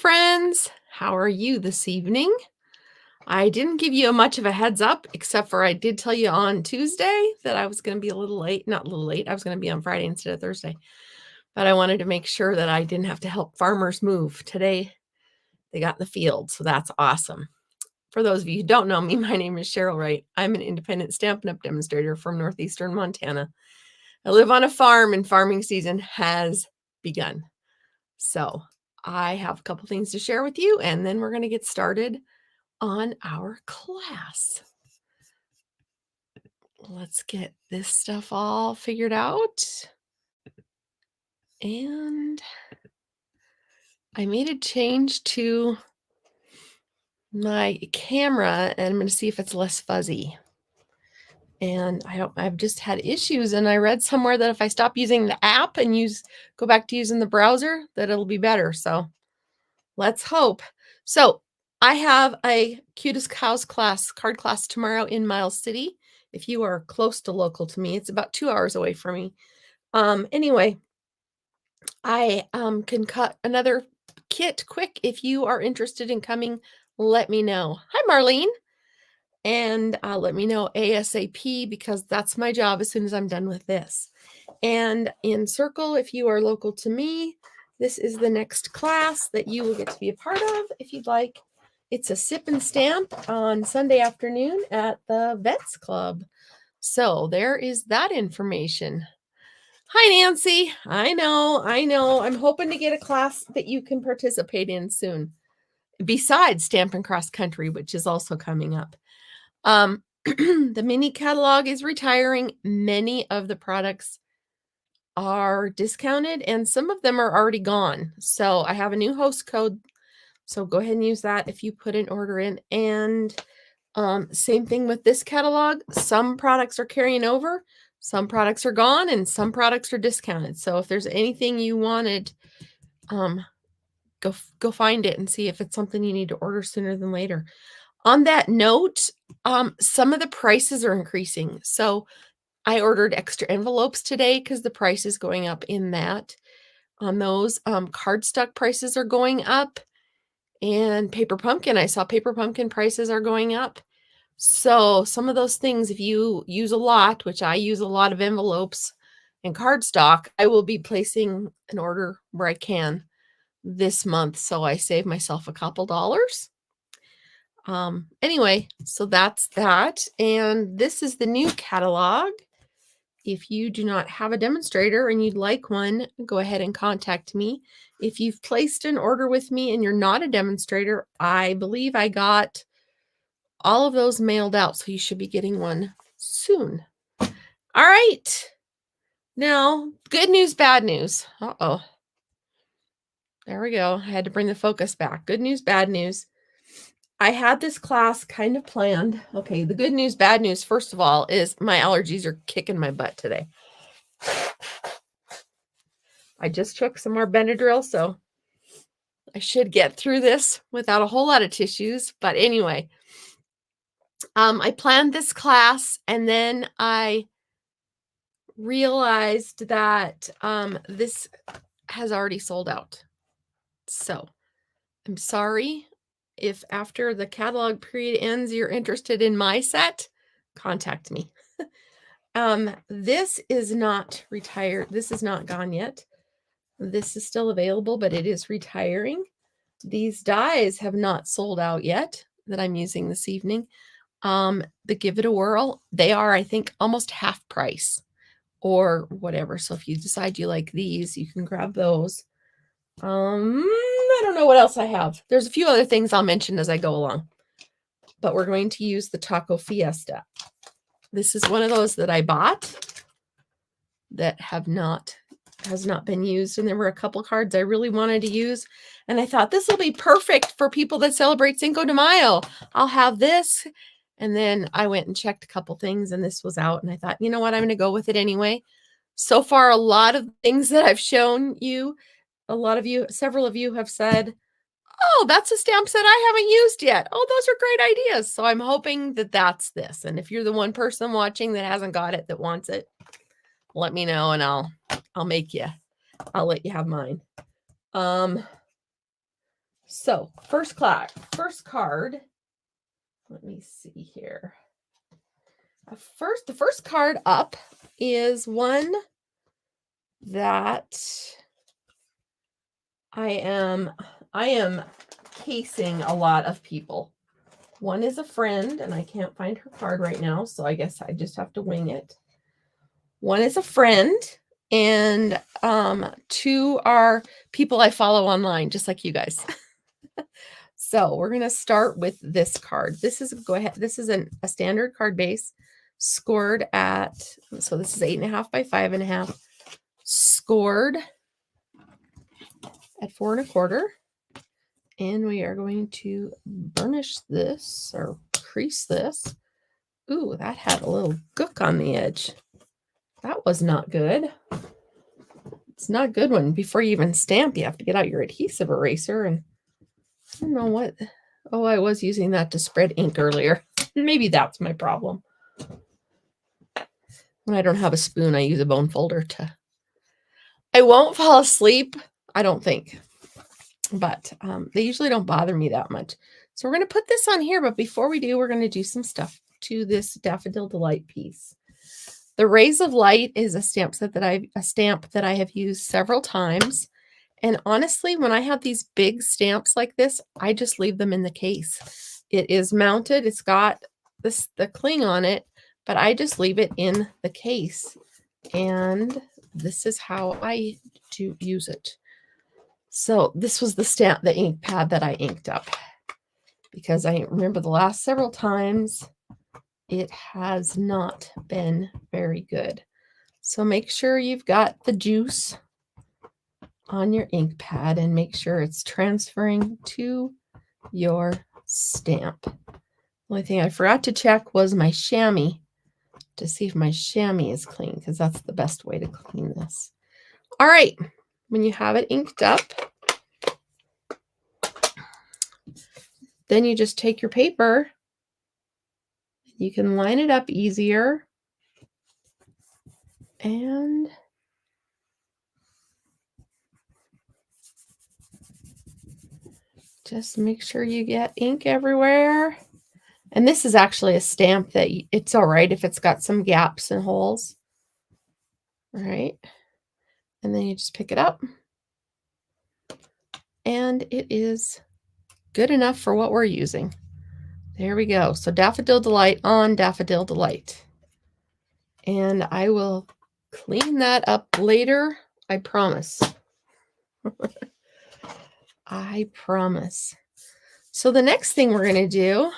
friends. How are you this evening? I didn't give you much of a heads up, except for I did tell you on Tuesday that I was going to be a little late. Not a little late. I was going to be on Friday instead of Thursday. But I wanted to make sure that I didn't have to help farmers move. Today, they got in the field, so that's awesome. For those of you who don't know me, my name is Cheryl Wright. I'm an independent Stampin' Up! Demonstrator from northeastern Montana. I live on a farm, and farming season has begun. So I have a couple things to share with you, and then we're going to get started on our class. Let's get this stuff all figured out. And I made a change to my camera, and I'm going to see if it's less fuzzy. And I've just had issues, and I read somewhere that if I stop using the app and go back to using the browser, that it'll be better. So let's hope. So I have a Cutest Cows card class tomorrow in Miles City. If you are close to local to me, it's about 2 hours away from me. Anyway, I can cut another kit quick. If you are interested in coming, let me know. Hi, Marlene. And let me know ASAP, because that's my job as soon as I'm done with this. And in Circle, if you are local to me, this is the next class that you will get to be a part of if you'd like. It's a sip and stamp on Sunday afternoon at the Vets Club. So there is that information. Hi, Nancy. I know. I'm hoping to get a class that you can participate in soon, besides Stampin' Cross Country, which is also coming up. The mini catalog is retiring. Many of the products are discounted, and some of them are already gone. So I have a new host code, so go ahead and use that if you put an order in. And same thing with this catalog. Some products are carrying over, some products are gone, and some products are discounted. So if there's anything you wanted, go find it and see if it's something you need to order sooner than later. On that note, some of the prices are increasing. So I ordered extra envelopes today because the price is going up in that. On those, cardstock prices are going up. And paper pumpkin, I saw paper pumpkin prices are going up. So some of those things, if you use a lot, which I use a lot of envelopes and cardstock, I will be placing an order where I can this month. So I save myself a couple dollars. Anyway, so that's that. And this is the new catalog. If you do not have a demonstrator and you'd like one, go ahead and contact me. If you've placed an order with me and you're not a demonstrator, I believe I got all of those mailed out, so you should be getting one soon. All right. Now, good news, bad news. Uh-oh. There we go. I had to bring the focus back. Good news, bad news. I had this class kind of planned. Okay, the good news, bad news, first of all, is my allergies are kicking my butt today. I just took some more Benadryl, so I should get through this without a whole lot of tissues. But anyway, I planned this class, and then I realized that this has already sold out. So I'm sorry. If after the catalog period ends, you're interested in my set, contact me. This is not retired. This is not gone yet. This is still available, but it is retiring. These dies have not sold out yet that I'm using this evening. The Give It a Whirl, they are, I think, almost half price or whatever. So if you decide you like these, you can grab those. I don't know what else I have. There's a few other things I'll mention as I go along, but we're going to use the Taco Fiesta. This is one of those that I bought that has not been used. And there were a couple cards I really wanted to use. And I thought this will be perfect for people that celebrate Cinco de Mayo. I'll have this. And then I went and checked a couple things, and this was out. And I thought, you know what? I'm going to go with it anyway. So far, a lot of things that I've shown you, several of you have said, oh, that's a stamp set I haven't used yet. Oh, those are great ideas. So I'm hoping that that's this. And if you're the one person watching that hasn't got it, that wants it, let me know, and I'll let you have mine. So first card. Let me see here. The first card up is one that I am casing a lot of people. One is a friend, and I can't find her card right now, so I guess I just have to wing it. One is a friend, and two are people I follow online, just like you guys. So we're going to start with this card. This is a standard card base scored at, so this is 8.5 by 5.5, scored at 4 1/4. And we are going to burnish this or crease this. Ooh, that had a little gook on the edge. That was not good. It's not good when before you even stamp, you have to get out your adhesive eraser. And I don't know what. Oh, I was using that to spread ink earlier. Maybe that's my problem. When I don't have a spoon, I use a bone folder to. I won't fall asleep, I don't think. But they usually don't bother me that much. So we're going to put this on here. But before we do, we're going to do some stuff to this Daffodil Delight piece. The Rays of Light is a stamp that I have used several times. And honestly, when I have these big stamps like this, I just leave them in the case. It is mounted. It's got the cling on it, but I just leave it in the case. And this is how I do use it. So this was the ink pad that I inked up, because I remember the last several times it has not been very good. So make sure you've got the juice on your ink pad and make sure it's transferring to your stamp. The only thing I forgot to check was my chamois to see if my chamois is clean, because that's the best way to clean this. All right, when you have it inked up, then you just take your paper. You can line it up easier. And just make sure you get ink everywhere. And this is actually a stamp that it's all right if it's got some gaps and holes. All right. And then you just pick it up. And it is good enough for what we're using. There we go. So Daffodil Delight on Daffodil Delight. And I will clean that up later. I promise. I promise. So the next thing we're going to do,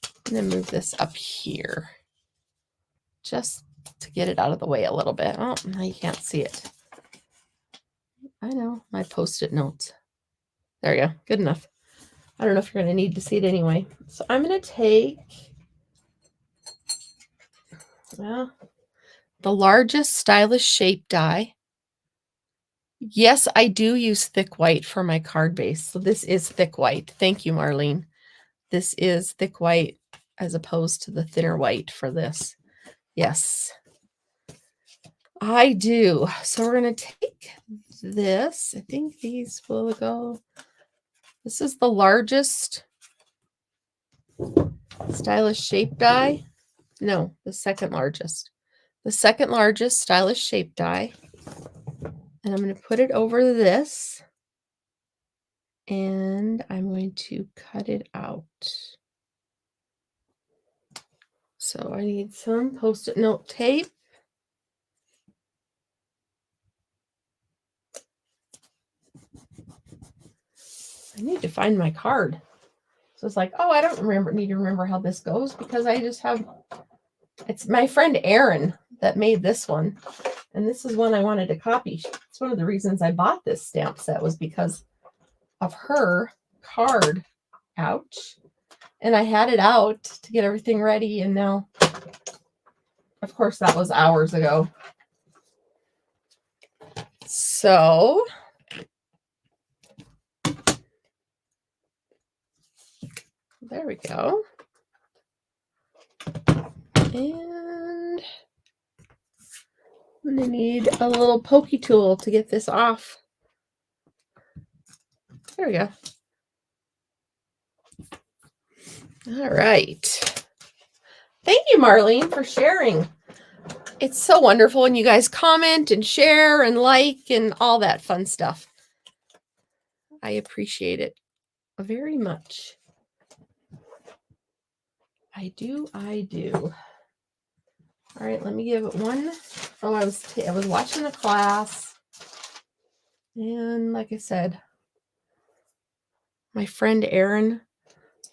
I'm going to move this up here just to get it out of the way a little bit. Oh, now you can't see it. I know, my Post-it notes. There you go. Good enough. I don't know if you're going to need to see it anyway. So I'm going to take the largest stylish shape die. Yes, I do use thick white for my card base. So this is thick white. Thank you, Marlene. This is thick white as opposed to the thinner white for this. Yes, I do. So we're going to take this. I think these will go. This is the largest stylish shape die. No, the second largest. The second largest stylish shape die. And I'm going to put it over this. And I'm going to cut it out. So I need some Post-it note tape. I need to find my card. So it's like, oh, I don't need to remember how this goes, because I just have, it's my friend Erin that made this one. And this is one I wanted to copy. It's one of the reasons I bought this stamp set, was because of her card. Ouch. And I had it out to get everything ready. And now, of course, that was hours ago. So there we go. And I'm going to need a little pokey tool to get this off. There we go. All right. Thank you, Marlene, for sharing. It's so wonderful when you guys comment and share and like and all that fun stuff. I appreciate it very much. I do. All right, let me give it one. Oh, I was watching a class, and like I said, my friend Erin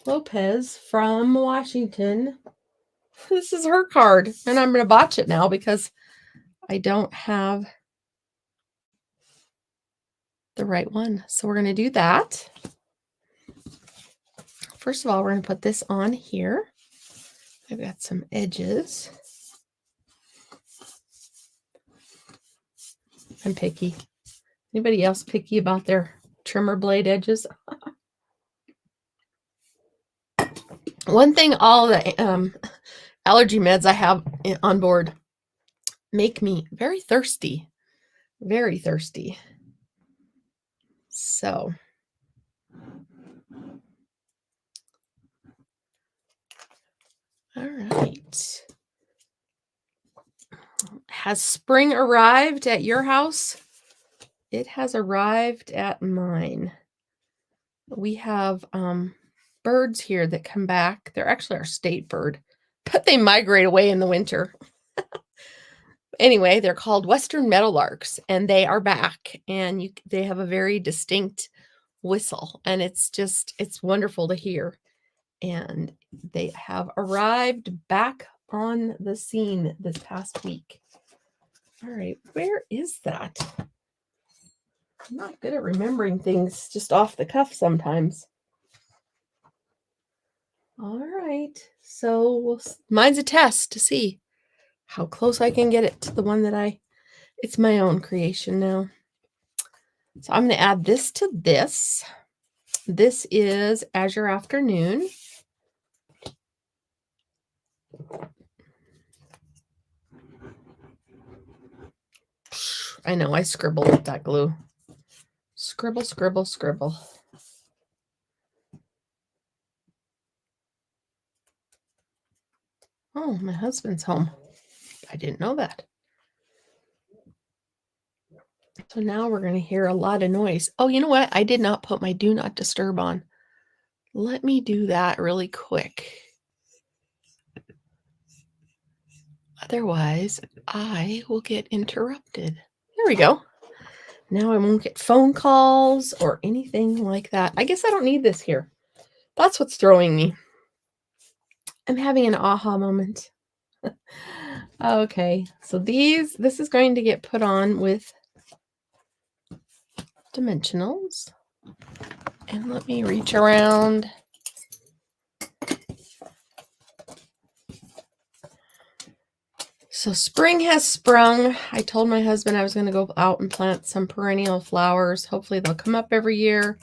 Lopez from Washington. This is her card, and I'm going to botch it now because I don't have the right one. So we're going to do that. First of all, we're going to put this on here. I've got some edges. I'm picky. Anybody else picky about their trimmer blade edges? One thing, all the allergy meds I have on board make me very thirsty. Very thirsty. So all right. Has spring arrived at your house? It has arrived at mine. We have birds here that come back. They're actually our state bird, but they migrate away in the winter. Anyway, they're called Western Meadowlarks, and they are back, and they have a very distinct whistle, and it's wonderful to hear. And they have arrived back on the scene this past week. All right, where is that? I'm not good at remembering things just off the cuff sometimes. All right, so mine's a test to see how close I can get it to the one that it's my own creation now. So I'm going to add this to this. This is Azure Afternoon. I know, I scribble with that glue. Scribble, scribble, scribble. Oh, my husband's home. I didn't know that. So now we're going to hear a lot of noise. Oh, you know what? I did not put my do not disturb on. Let me do that really quick. Otherwise, I will get interrupted. There we go. Now I won't get phone calls or anything like that. I guess I don't need this here. That's what's throwing me. I'm having an aha moment. Okay, so this is going to get put on with dimensionals. And let me reach around. So spring has sprung. I told my husband I was going to go out and plant some perennial flowers. Hopefully they'll come up every year.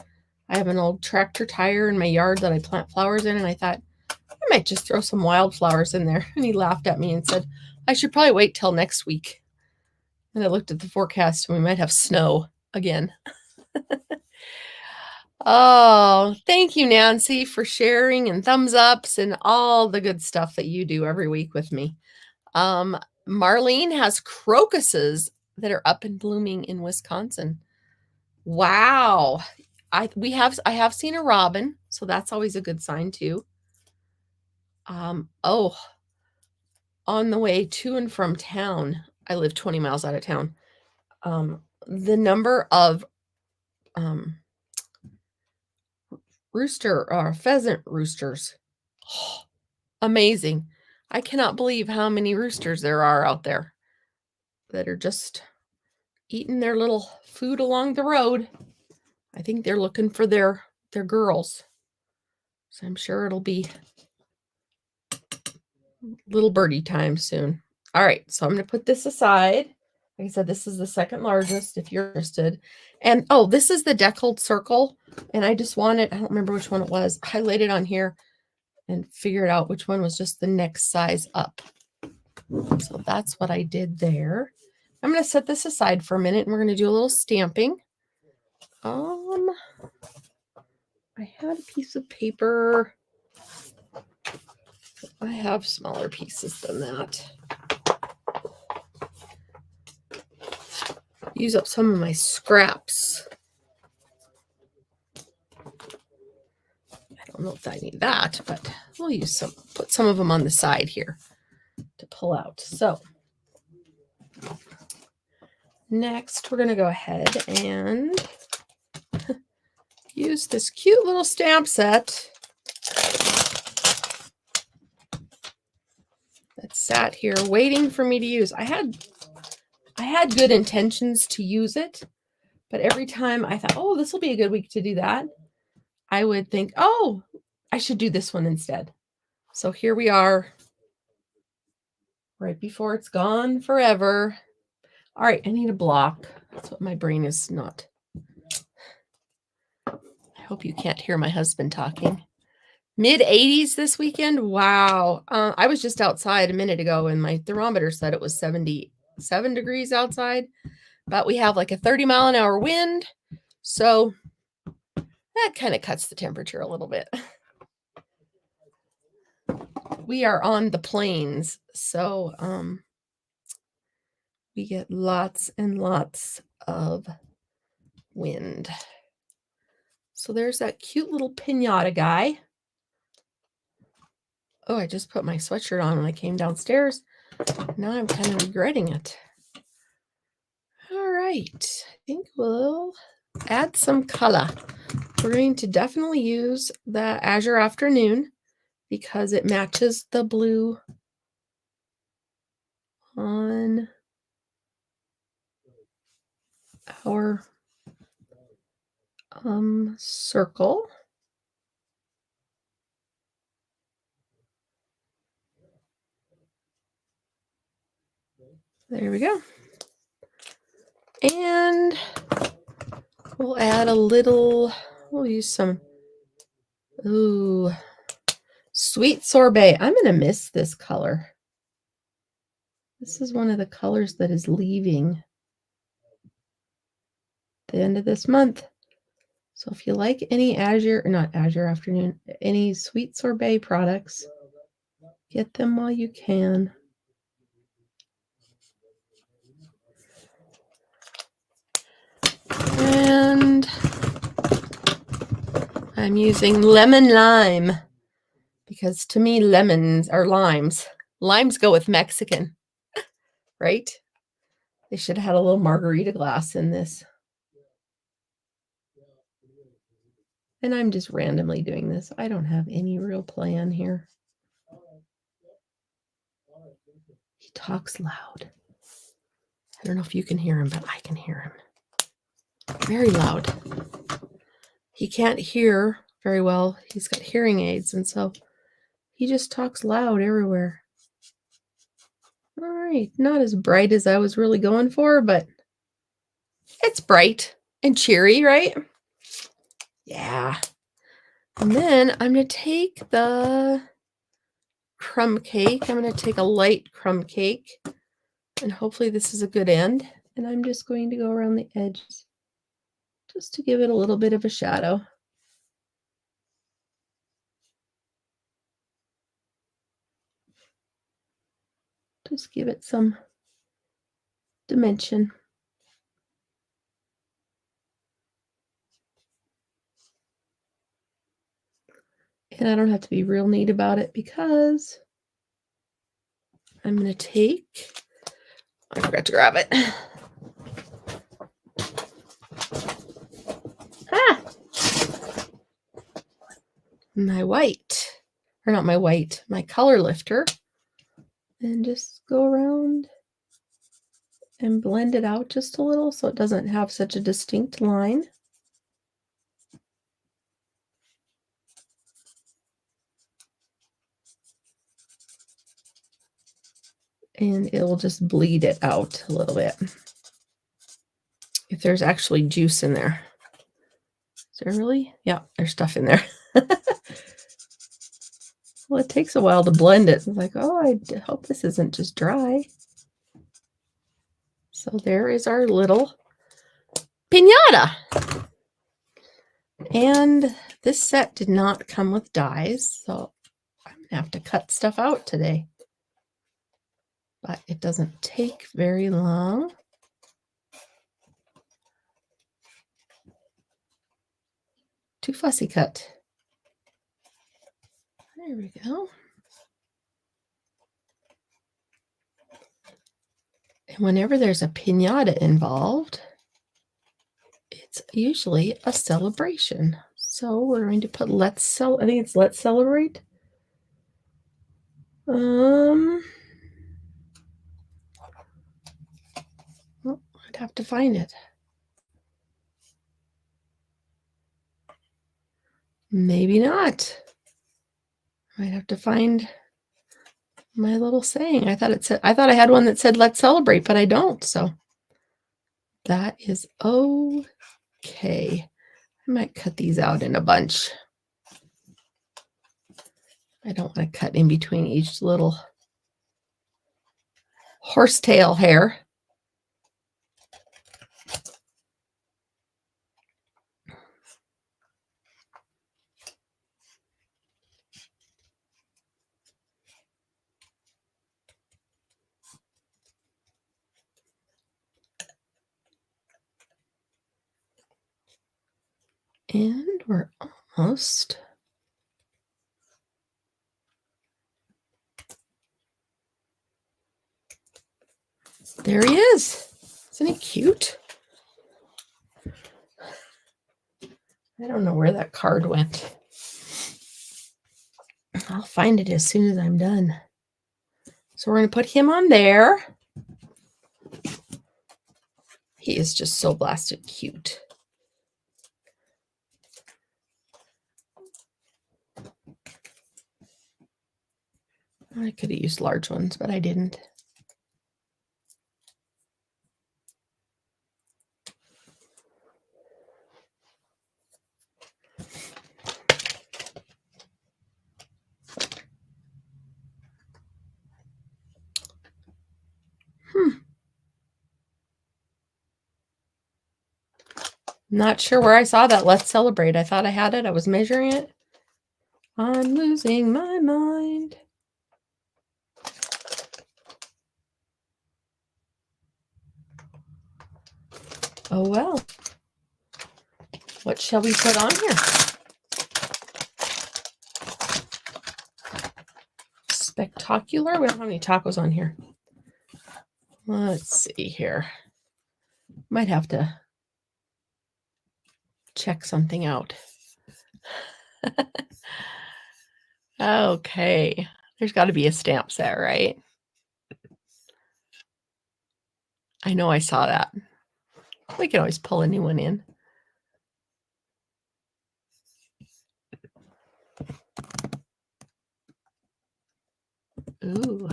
I have an old tractor tire in my yard that I plant flowers in, and I thought I might just throw some wildflowers in there. And he laughed at me and said, I should probably wait till next week. And I looked at the forecast and we might have snow again. Oh, thank you, Nancy, for sharing and thumbs ups and all the good stuff that you do every week with me. Marlene has crocuses that are up and blooming in Wisconsin. Wow. I have seen a robin, so that's always a good sign too. Oh, on the way to and from town, I live 20 miles out of town. The number of rooster or pheasant roosters, oh, amazing. I cannot believe how many roosters there are out there that are just eating their little food along the road. I think they're looking for their girls. So I'm sure it'll be little birdie time soon. All right, so I'm going to put this aside. Like I said, this is the second largest if you're interested. And oh, this is the deckled circle. And I just wanted, I don't remember which one it was. I laid it on here and figured out which one was just the next size up. So that's what I did there. I'm going to set this aside for a minute and we're going to do a little stamping. I had a piece of paper. I have smaller pieces than that. Use up some of my scraps. I don't know if I need that, but we'll use some, put some of them on the side here to pull out. So next we're going to go ahead and use this cute little stamp set that sat here waiting for me to use. I had good intentions to use it, but every time I thought, oh, this will be a good week to do that, I would think, oh, I should do this one instead. So here we are, right before it's gone forever. All right, I need a block. That's what my brain is not. I hope you can't hear my husband talking. Mid-80s this weekend. Wow. I was just outside a minute ago and my thermometer said it was 77 degrees outside, but we have like a 30-mile-an-hour wind. So that kind of cuts the temperature a little bit. We are on the plains, so we get lots and lots of wind. So there's that cute little piñata guy. Oh, I just put my sweatshirt on when I came downstairs. Now I'm kind of regretting it. All right, I think we'll add some color. We're going to definitely use the Azure Afternoon because it matches the blue on our circle. There we go. And we'll add a little, we'll use some, ooh, sweet sorbet. I'm going to miss this color. This is one of the colors that is leaving the end of this month. So if you like any not Azure Afternoon, any sweet sorbet products, get them while you can. And I'm using lemon lime because to me lemons are limes. Limes go with Mexican, right? They should have had a little margarita glass in this. And I'm just randomly doing this. I don't have any real plan here. He talks loud. I don't know if you can hear him, but I can hear him. Very loud. He can't hear very well. He's got hearing aids, and so he just talks loud everywhere. All right, not as bright as I was really going for, but it's bright and cheery, right? Yeah. And then I'm going to take the crumb cake. I'm going to take a light crumb cake, and hopefully this is a good end. And I'm just going to go around the edges just to give it a little bit of a shadow. Just give it some dimension. And I don't have to be real neat about it because I'm going to take, I forgot to grab it. My white, or not my white, my color lifter, and just go around and blend it out just a little so it doesn't have such a distinct line. And it will just bleed it out a little bit. If there's actually juice in there. Is there really? Yeah, there's stuff in there. Well, it takes a while to blend it. It's like, oh, I hope this isn't just dry. So there is our little piñata. And this set did not come with dies, so I'm going to have to cut stuff out today. But it doesn't take very long. Too fussy cut. There we go. And whenever there's a piñata involved, it's usually a celebration. So we're going to put I think it's let's celebrate. Well, I'd have to find it. Maybe not. I'd have to find my little saying. I thought I had one that said let's celebrate, but I don't. So that is okay. I might cut these out in a bunch. I don't want to cut in between each little horsetail hair. And we're almost. There he is. Isn't he cute? I don't know where that card went. I'll find it as soon as I'm done. So we're going to put him on there. He is just so blasted cute. I could have used large ones, but I didn't. Not sure where I saw that let's celebrate. I thought I had it. I was measuring it. I'm losing my mind. Oh well. What shall we put on here? Spectacular. We don't have any tacos on here. Let's see here. Might have to check something out. Okay. There's got to be a stamp set, right? I know I saw that. We can always pull a new one in. Ooh.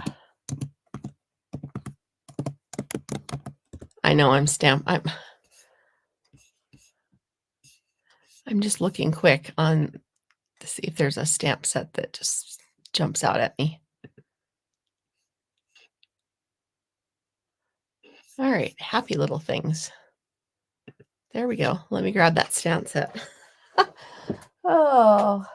I know I'm just looking quick on to see if there's a stamp set that just jumps out at me. All right, happy little things. There we go. Let me grab that stamp set. Oh.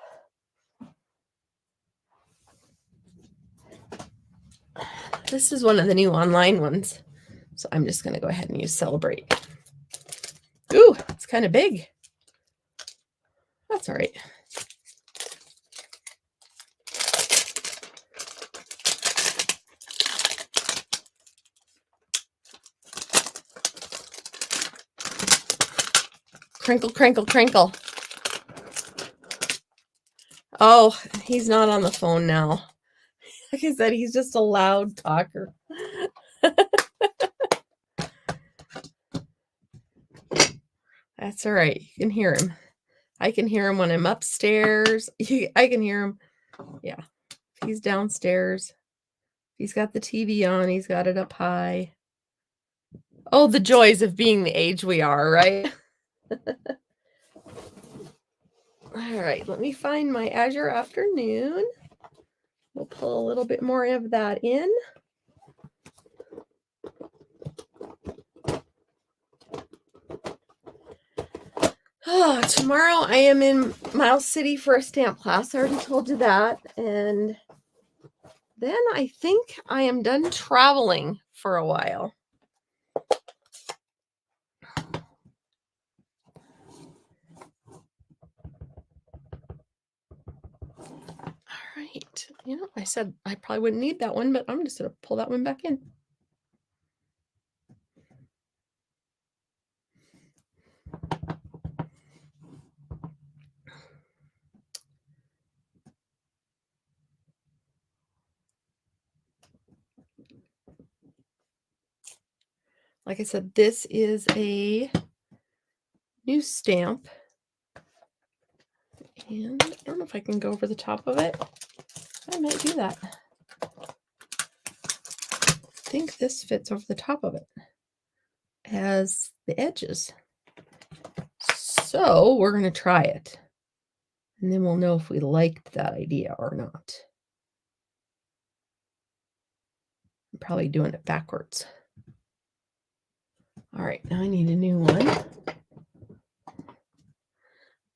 This is one of the new online ones. So I'm just going to go ahead and use Celebrate. Ooh, it's kind of big. That's all right. Crinkle, crinkle, crinkle. Oh, he's not on the phone now. Like I said, he's just a loud talker. That's all right. You can hear him. I can hear him when I'm upstairs. I can hear him. Yeah. He's downstairs. He's got the TV on. He's got it up high. Oh, the joys of being the age we are, right? All right. Let me find my Azure Afternoon. We'll pull a little bit more of that in. Oh, tomorrow I am in Miles City for a stamp class. I already told you that. And then I think I am done traveling for a while. All right. You know, I said I probably wouldn't need that one, but I'm just going to pull that one back in. Like I said, this is a new stamp. And I don't know if I can go over the top of it. I might do that. I think this fits over the top of it as the edges. So we're going to try it. And then we'll know if we liked that idea or not. I'm probably doing it backwards. All right, now I need a new one.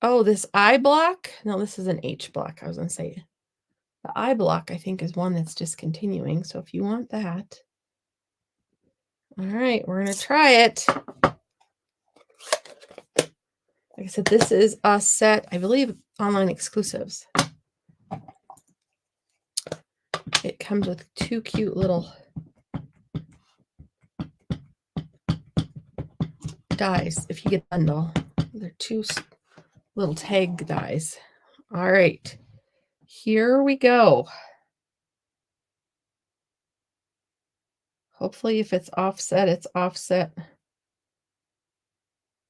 Oh, this I block? No, this is an H block. I was going to say the I block, I think, is one that's discontinuing. So if you want that. All right, we're going to try it. Like I said, this is a set, I believe, online exclusives. It comes with 2 cute little dies if you get a bundle. They're 2 little tag dies. All right, here we go. Hopefully, if it's offset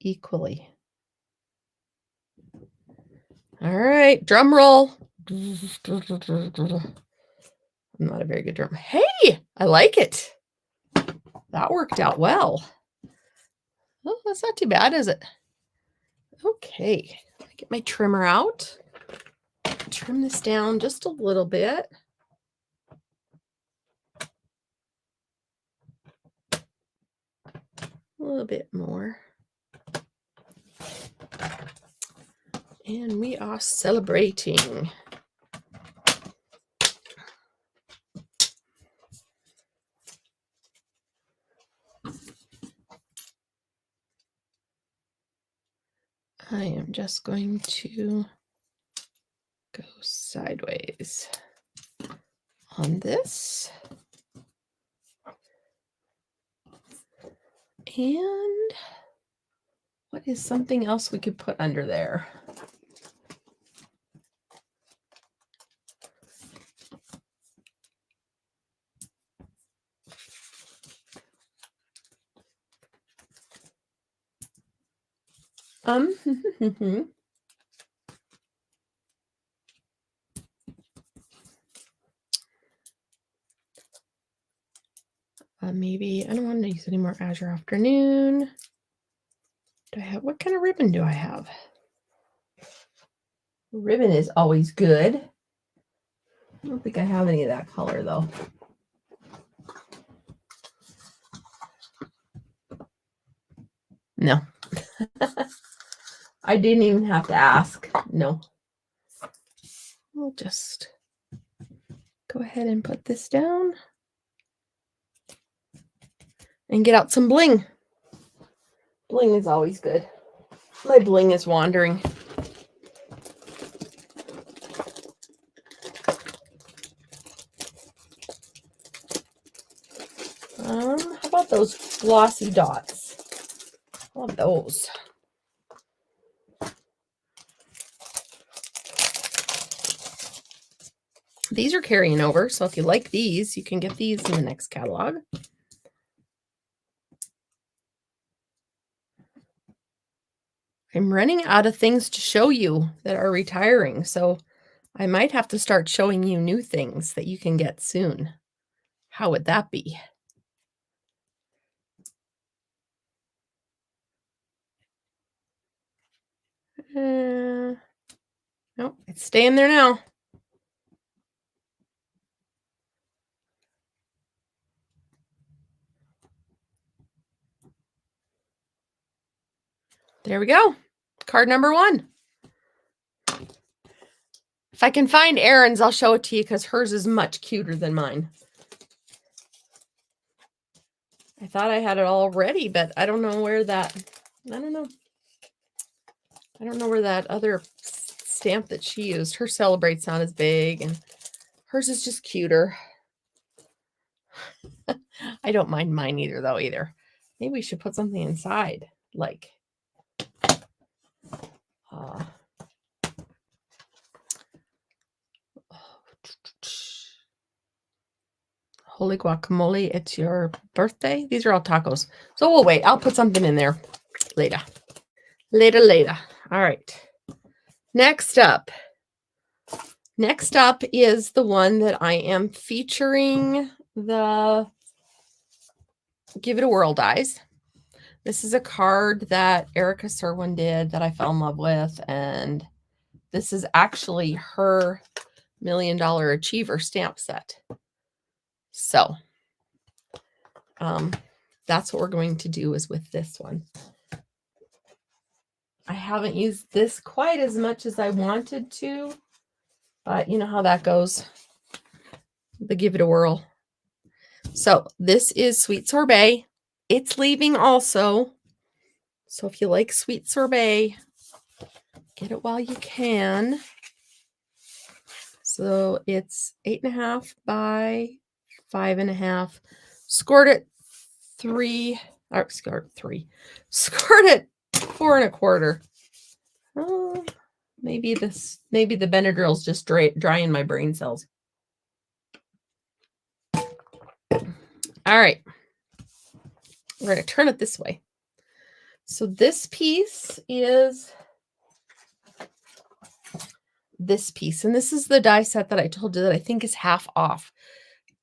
equally. All right, drum roll. I'm not a very good drum. Hey, I like it. That worked out well. Oh, that's not too bad, is it? Okay, get my trimmer out. Trim this down just a little bit. A little bit more. And we are celebrating. I am just going to go sideways on this. And what is something else we could put under there? Maybe I don't want to use any more Azure Afternoon. Do I have, what kind of ribbon do I have? Ribbon is always good. I don't think I have any of that color though. No. I didn't even have to ask. No. We'll just go ahead and put this down and get out some bling. Bling is always good. My bling is wandering. How about those glossy dots? I love those. These are carrying over, so if you like these, you can get these in the next catalog. I'm running out of things to show you that are retiring, so I might have to start showing you new things that you can get soon. How would that be? Nope, it's staying there now. There we go. card number 1. If I can find Erin's, I'll show it to you because hers is much cuter than mine. I thought I had it all ready, but I don't know where that, I don't know where that other stamp that she used. Her Celebrate's not as big, and hers is just cuter. I don't mind mine either, though, either. Maybe we should put something inside, like, holy guacamole, it's your birthday. These are all tacos. So we'll wait. I'll put something in there later. Later. All right. Next up is the one that I am featuring, the Give It a Whirl dies. This is a card that Erica Serwin did that I fell in love with, and this is actually her $1 Million Achiever stamp set. So that's what we're going to do is with this one. I haven't used this quite as much as I wanted to, but you know how that goes. The Give It a Whirl. So this is Sweet Sorbet. It's leaving also. So if you like Sweet Sorbet, get it while you can. So it's 8.5 by 5.5. Scored at 3. Scored at 4.25. Oh, maybe the Benadryl's just drying my brain cells. All right. We're going to turn it this way. So this piece is this piece. And this is the die set that I told you that I think is half off.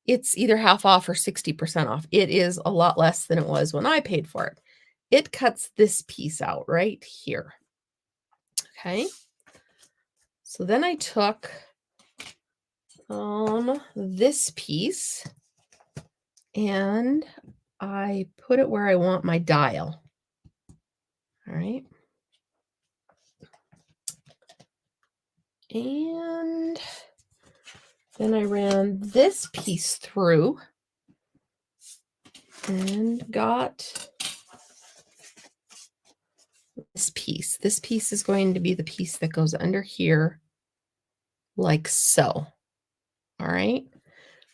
It's either half off or 60% off. It is a lot less than it was when I paid for it. It cuts this piece out right here. Okay. So then I took this piece and I put it where I want my dial. All right. And then I ran this piece through and got this piece. This piece is going to be the piece that goes under here like so. All right.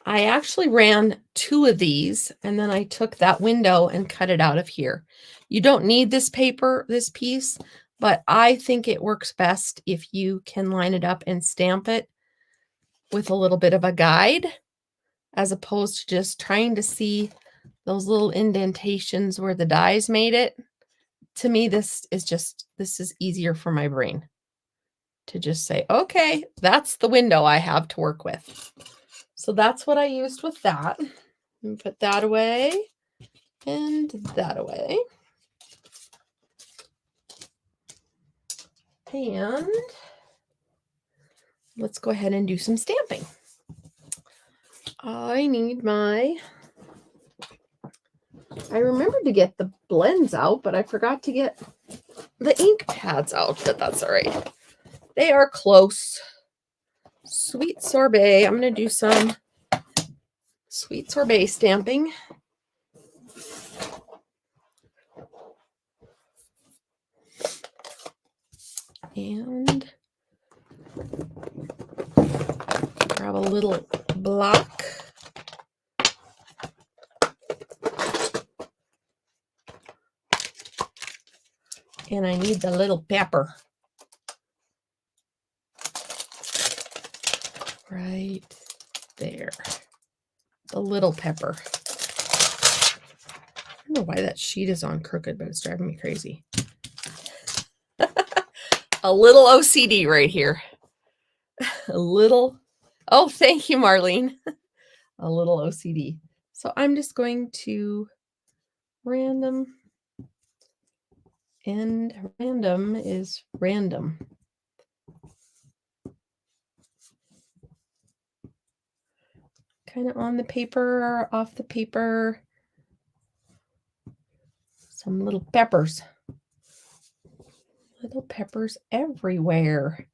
I actually ran 2 of these and then I took that window and cut it out of here. You don't need this paper, this piece, but I think it works best if you can line it up and stamp it with a little bit of a guide, as opposed to just trying to see those little indentations where the dies made it. To me, this is easier for my brain to just say, okay, that's the window I have to work with. So that's what I used with that. And put that away and that away. And let's go ahead and do some stamping. I remembered to get the blends out, but I forgot to get the ink pads out, but that's all right. They are close. Sweet Sorbet. I'm going to do some Sweet Sorbet stamping. And grab a little block. And I need the little pepper. Right there. The little pepper. I don't know why that sheet is on crooked, but it's driving me crazy. A little OCD right here. A little. Oh, thank you, Marlene. A little OCD. So I'm just going to random. And random is random. Kind of on the paper, off the paper. Some little peppers. Little peppers everywhere.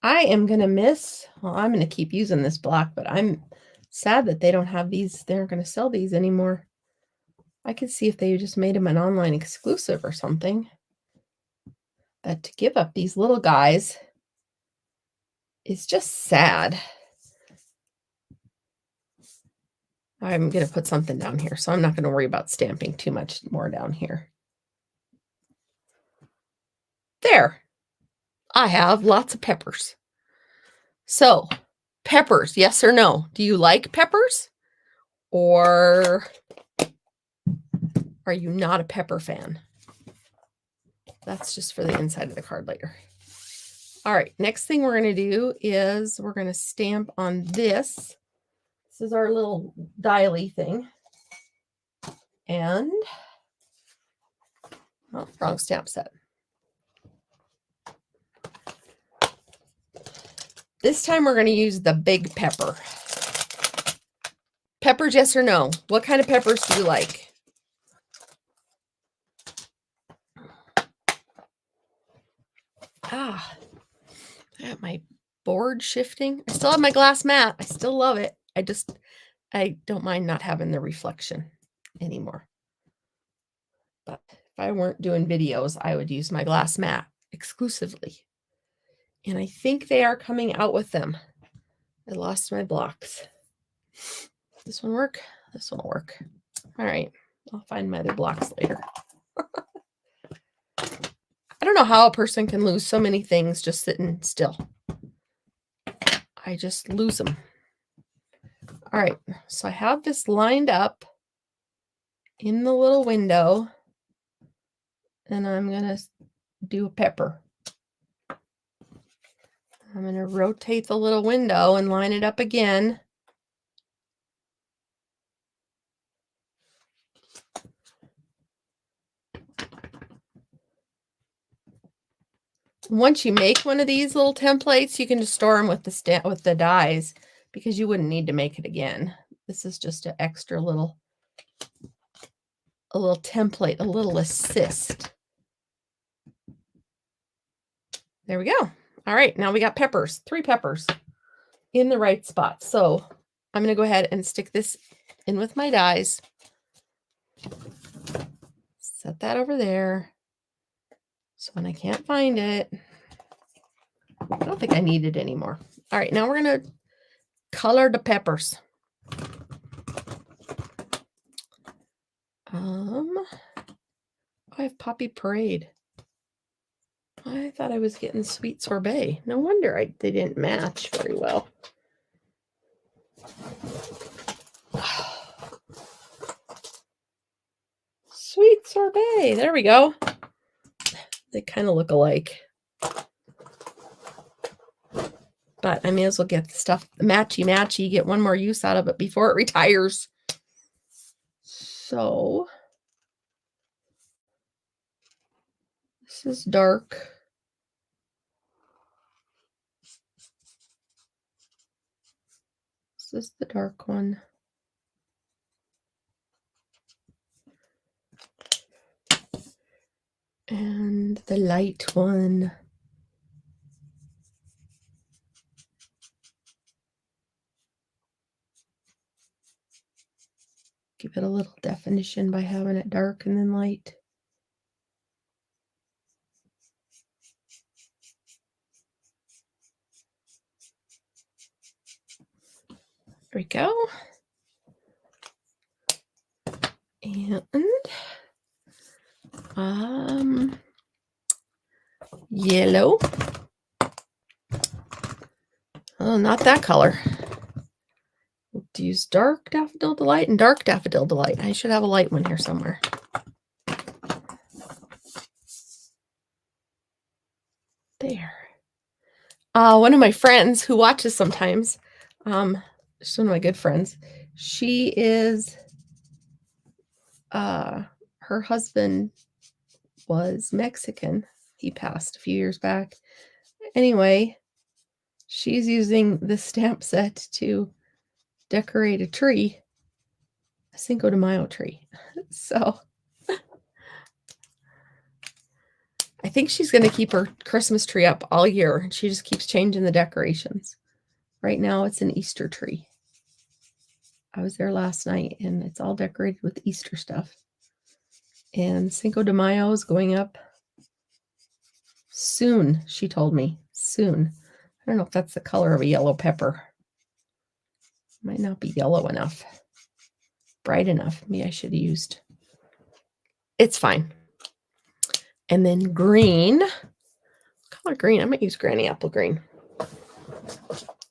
I am going to miss, well, I'm going to keep using this block, but I'm sad that they don't have these. They're not going to sell these anymore. I could see if they just made them an online exclusive or something. But to give up these little guys is just sad. I'm going to put something down here, so I'm not going to worry about stamping too much more down here. There. I have lots of peppers. So, peppers, yes or no? Do you like peppers? Or are you not a pepper fan? That's just for the inside of the card later. All right, next thing we're going to do is we're going to stamp on this. This is our little dialy thing. And, oh, wrong stamp set. This time we're going to use the big pepper. Peppers, yes or no? What kind of peppers do you like? Ah, I got my board shifting. I still have my glass mat. I still love it. I don't mind not having the reflection anymore. But if I weren't doing videos, I would use my glass mat exclusively. And I think they are coming out with them. I lost my blocks. This one work? This one will work. All right. I'll find my other blocks later. I don't know how a person can lose so many things just sitting still. I just lose them. All right. So I have this lined up in the little window. And I'm going to do a pepper. I'm going to rotate the little window and line it up again. Once you make one of these little templates, you can just store them with the dies because you wouldn't need to make it again. This is just an extra little template, a little assist. There we go. All right, now we got peppers, 3 peppers in the right spot. So I'm going to go ahead and stick this in with my dies. Set that over there. So when I can't find it, I don't think I need it anymore. All right, now we're going to color the peppers. I have Poppy Parade. I thought I was getting Sweet Sorbet. No wonder they didn't match very well. Sweet Sorbet. There we go. They kind of look alike. But I may as well get the stuff matchy-matchy, get one more use out of it before it retires. So this is dark. This is the dark one. And the light one. Give it a little definition by having it dark and then light. There we go. And yellow. Oh, not that color. We'll use dark daffodil delight and dark daffodil delight. I should have a light one here somewhere. There. One of my friends who watches sometimes, she's one of my good friends. She is, her husband was Mexican. He passed a few years back. Anyway, she's using this stamp set to decorate a tree, a Cinco de Mayo tree. So I think she's going to keep her Christmas tree up all year. She just keeps changing the decorations. Right now it's an Easter tree. I was there last night and it's all decorated with Easter stuff. And Cinco de Mayo is going up soon, she told me. Soon. I don't know if that's the color of a yellow pepper. Might not be yellow enough. Bright enough. Maybe I should have used. It's fine. And then green. Color green. I might use Granny Apple Green. Oh,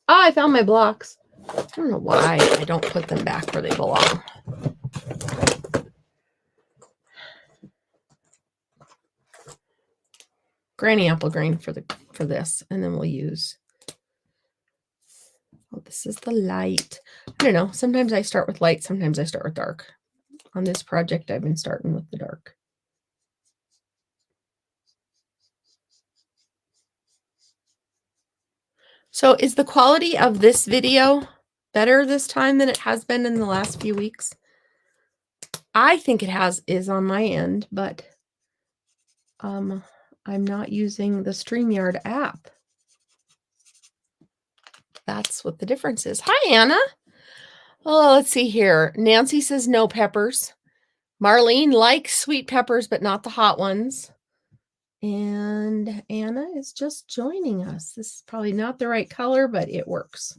I found my blocks. I don't know why I don't put them back where they belong. Granny Apple Green for this, and then we'll use. Oh, this is the light. I don't know. Sometimes I start with light. Sometimes I start with dark. On this project, I've been starting with the dark. So is the quality of this video better this time than it has been in the last few weeks? I think it is on my end, but I'm not using the StreamYard app. That's what the difference is. Hi, Anna. Oh, let's see here. Nancy says no peppers. Marlene likes sweet peppers, but not the hot ones. And Anna is just joining us. This is probably not the right color, but it works.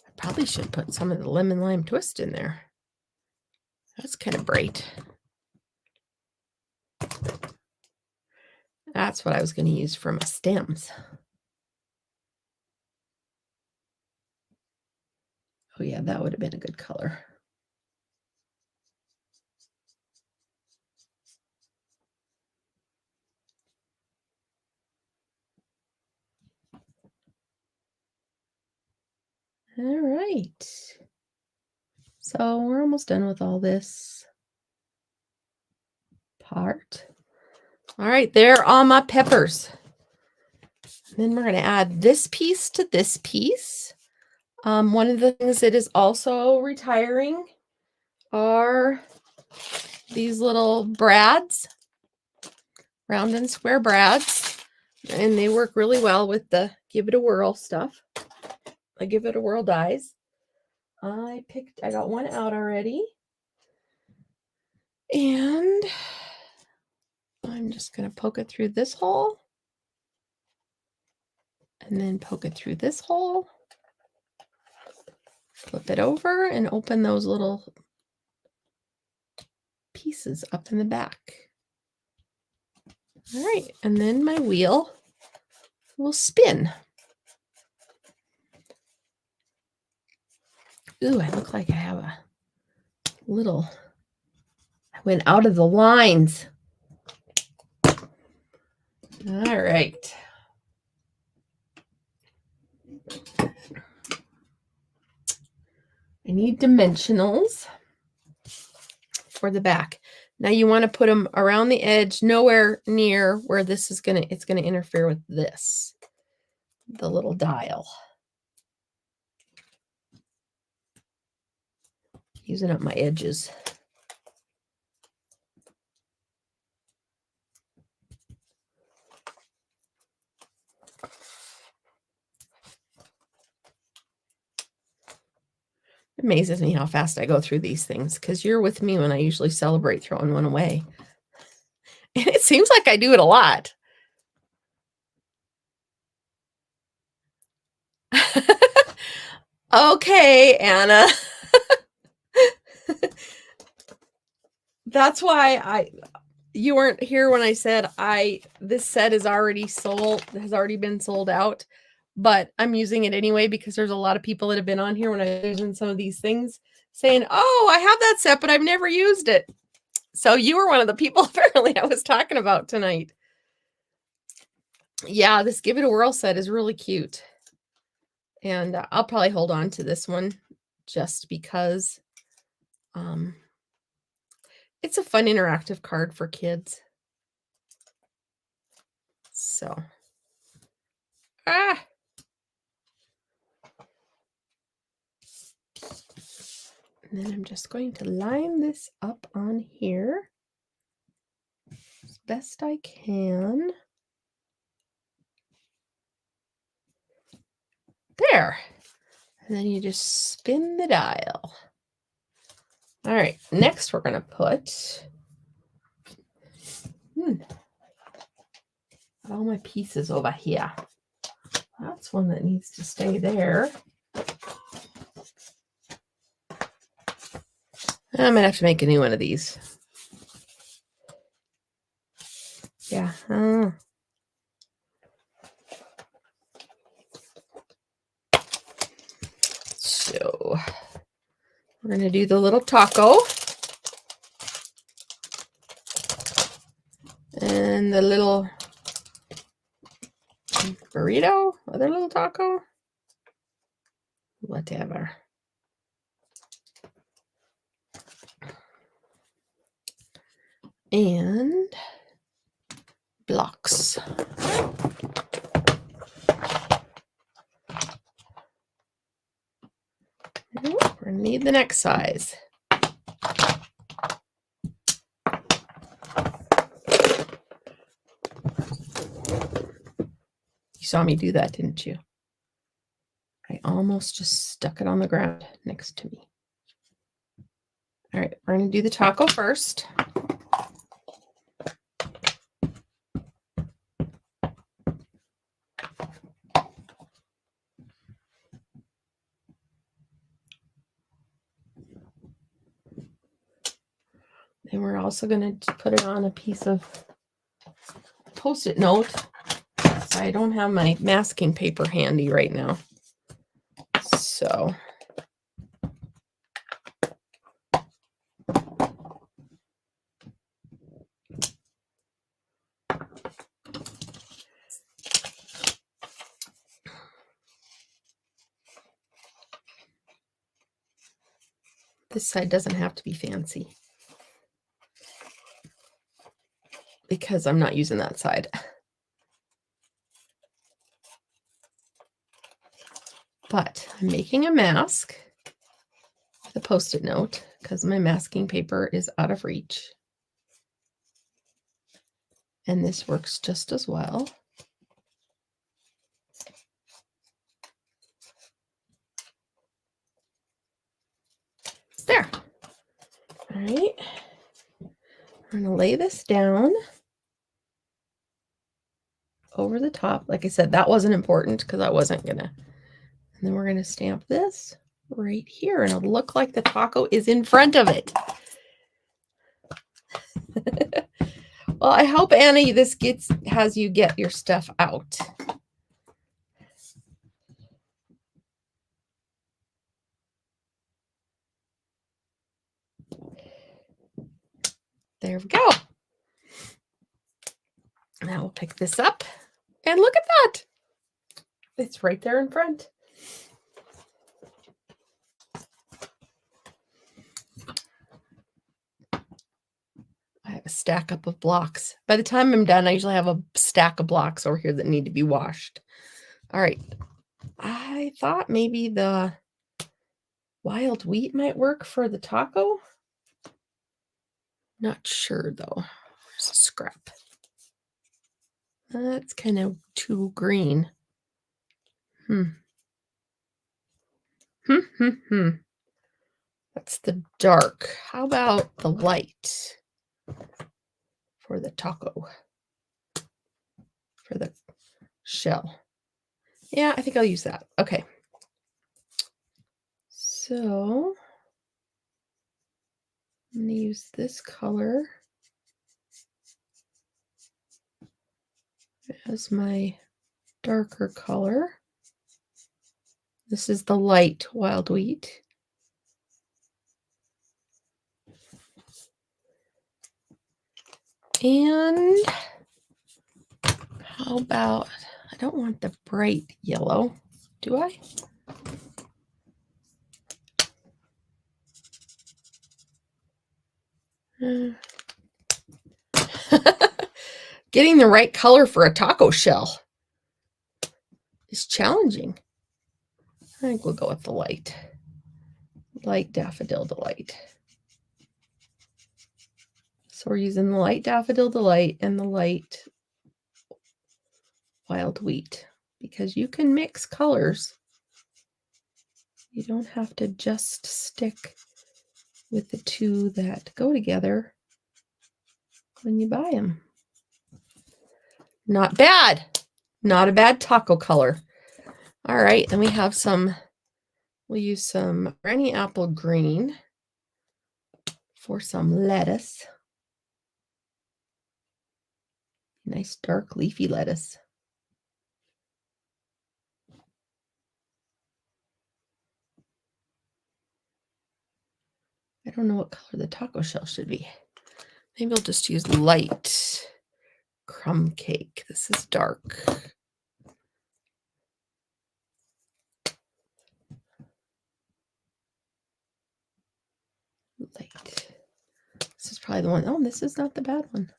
I probably should put some of the lemon lime twist in there. That's kind of bright. That's what I was going to use for my stems. Oh yeah, that would have been a good color. All right. So we're almost done with all this part. All right, there are my peppers. Then we're going to add this piece to this piece. One of the things that is also retiring are these little brads, round and square brads, and they work really well with the Give It a Whirl stuff. I Give It a Whirl dies. I got one out already, and I'm just going to poke it through this hole, and then poke it through this hole. Flip it over and open those little pieces up in the back. All right, and then my wheel will spin. Ooh, I look like I have a little, I went out of the lines. All right. I need dimensionals for the back. Now you want to put them around the edge, nowhere near where this is it's gonna interfere with this, the little dial. Using up my edges. It amazes me how fast I go through these things, because you're with me when I usually celebrate throwing one away. And it seems like I do it a lot. Okay, Anna. That's why you weren't here when I said this set is already sold, has already been sold out, but I'm using it anyway because there's a lot of people that have been on here when I was using some of these things saying, oh, I have that set, but I've never used it. So you were one of the people apparently I was talking about tonight. Yeah, this Give It a Whirl set is really cute. And I'll probably hold on to this one just because it's a fun interactive card for kids. So, and then I'm just going to line this up on here as best I can. There. And then you just spin the dial. All right, next we're going to put all my pieces over here. That's one that needs to stay there. I'm going to have to make a new one of these. Yeah. So we're going to do the little taco. And the little burrito, other little taco, whatever. And blocks. We're gonna need the next size. You saw me do that, didn't you? I almost just stuck it on the ground next to me. All right, we're going to do the taco first. And we're also going to put it on a piece of Post-it note. So I don't have my masking paper handy right now. So this side doesn't have to be fancy because I'm not using that side. But I'm making a mask with a Post-it note because my masking paper is out of reach. And this works just as well. There. All right. I'm going to lay this down over the top. Like I said, that wasn't important because I wasn't going to. And then we're going to stamp this right here, and it'll look like the taco is in front of it. Well, I hope, Annie, this has you get your stuff out. There we go. Now we'll pick this up, and look at that. It's right there in front. I have a stack up of blocks. By the time I'm done, I usually have a stack of blocks over here that need to be washed. All right. I thought maybe the wild wheat might work for the taco. Not sure, though. There's a scrap. That's kind of too green. That's the dark. How about the light for the taco? For the shell. Yeah, I think I'll use that. Okay. So I'm going to use this color as my darker color. This is the light wild wheat. And how about, I don't want the bright yellow, do I? Getting the right color for a taco shell is challenging. I think we'll go with the light Daffodil Delight. So we're using the light Daffodil Delight and the light Wild Wheat, because you can mix colors. You don't have to just stick with the two that go together when you buy them. Not bad. Not a bad taco color. All right, then we have some, we'll use some Granny Apple Green for some lettuce. Nice dark leafy lettuce. I don't know what color the taco shell should be. Maybe I'll just use light crumb cake. This is dark. Light. This is probably the one. Oh, this is not the bad one.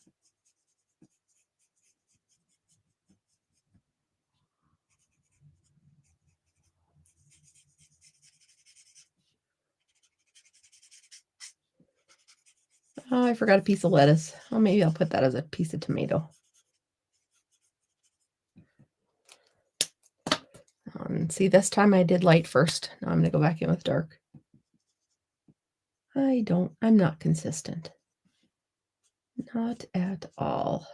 Oh, I forgot a piece of lettuce. Oh, maybe I'll put that as a piece of tomato. See, this time I did light first. Now I'm going to go back in with dark. I'm not consistent. Not at all.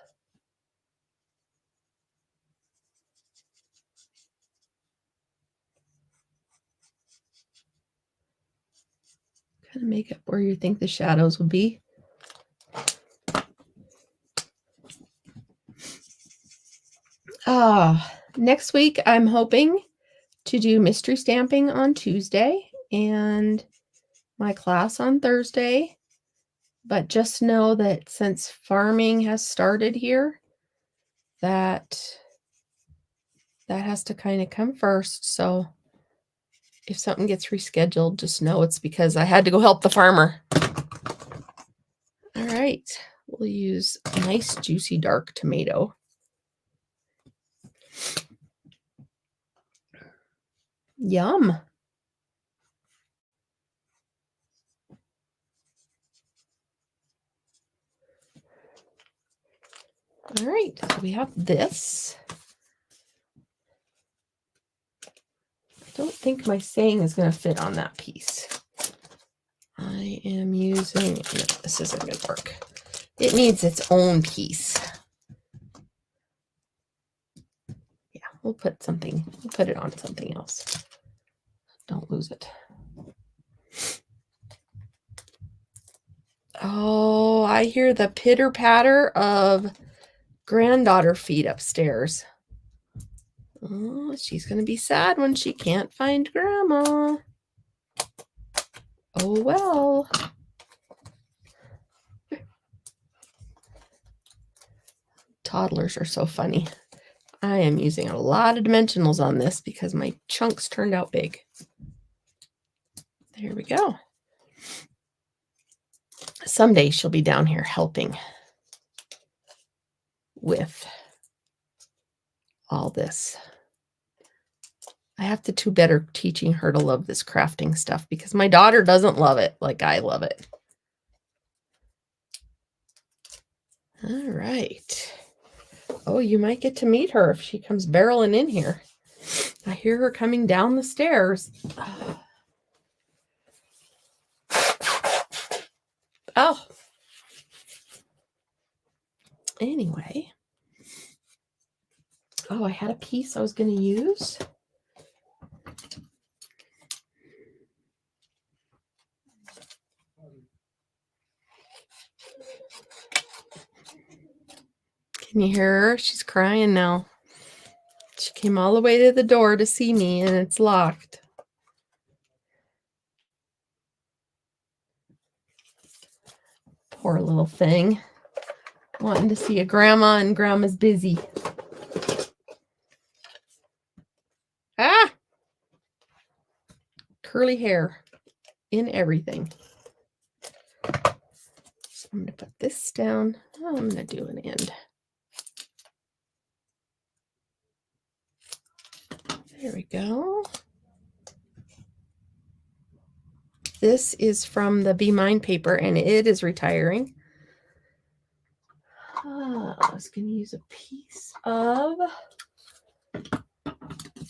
Kind of make it where you think the shadows will be. Next week I'm hoping to do mystery stamping on Tuesday and my class on Thursday. But just know that since farming has started here, that has to kind of come first. So if something gets rescheduled, just know it's because I had to go help the farmer. All right, we'll use a nice juicy dark tomato. Yum. All right, so we have this. I don't think my saying is going to fit on that piece. I am using, no, this isn't going to work. It needs its own piece. Yeah, we'll put it on something else. Don't lose it. Oh, I hear the pitter patter of granddaughter feet upstairs. Oh, she's going to be sad when she can't find Grandma. Oh, well. Toddlers are so funny. I am using a lot of dimensionals on this because my chunks turned out big. There we go. Someday she'll be down here helping with all this. I have to do better teaching her to love this crafting stuff because my daughter doesn't love it like I love it. All right. Oh, you might get to meet her if she comes barreling in here. I hear her coming down the stairs. Oh. Anyway. Oh, I had a piece I was going to use. Can you hear her? She's crying now. She came all the way to the door to see me, and it's locked. Poor little thing. Wanting to see a grandma, and grandma's busy. Ah! Curly hair in everything. I'm going to put this down. I'm going to do an end. There we go. This is from the Be Mine paper, and it is retiring. I was going to use a piece of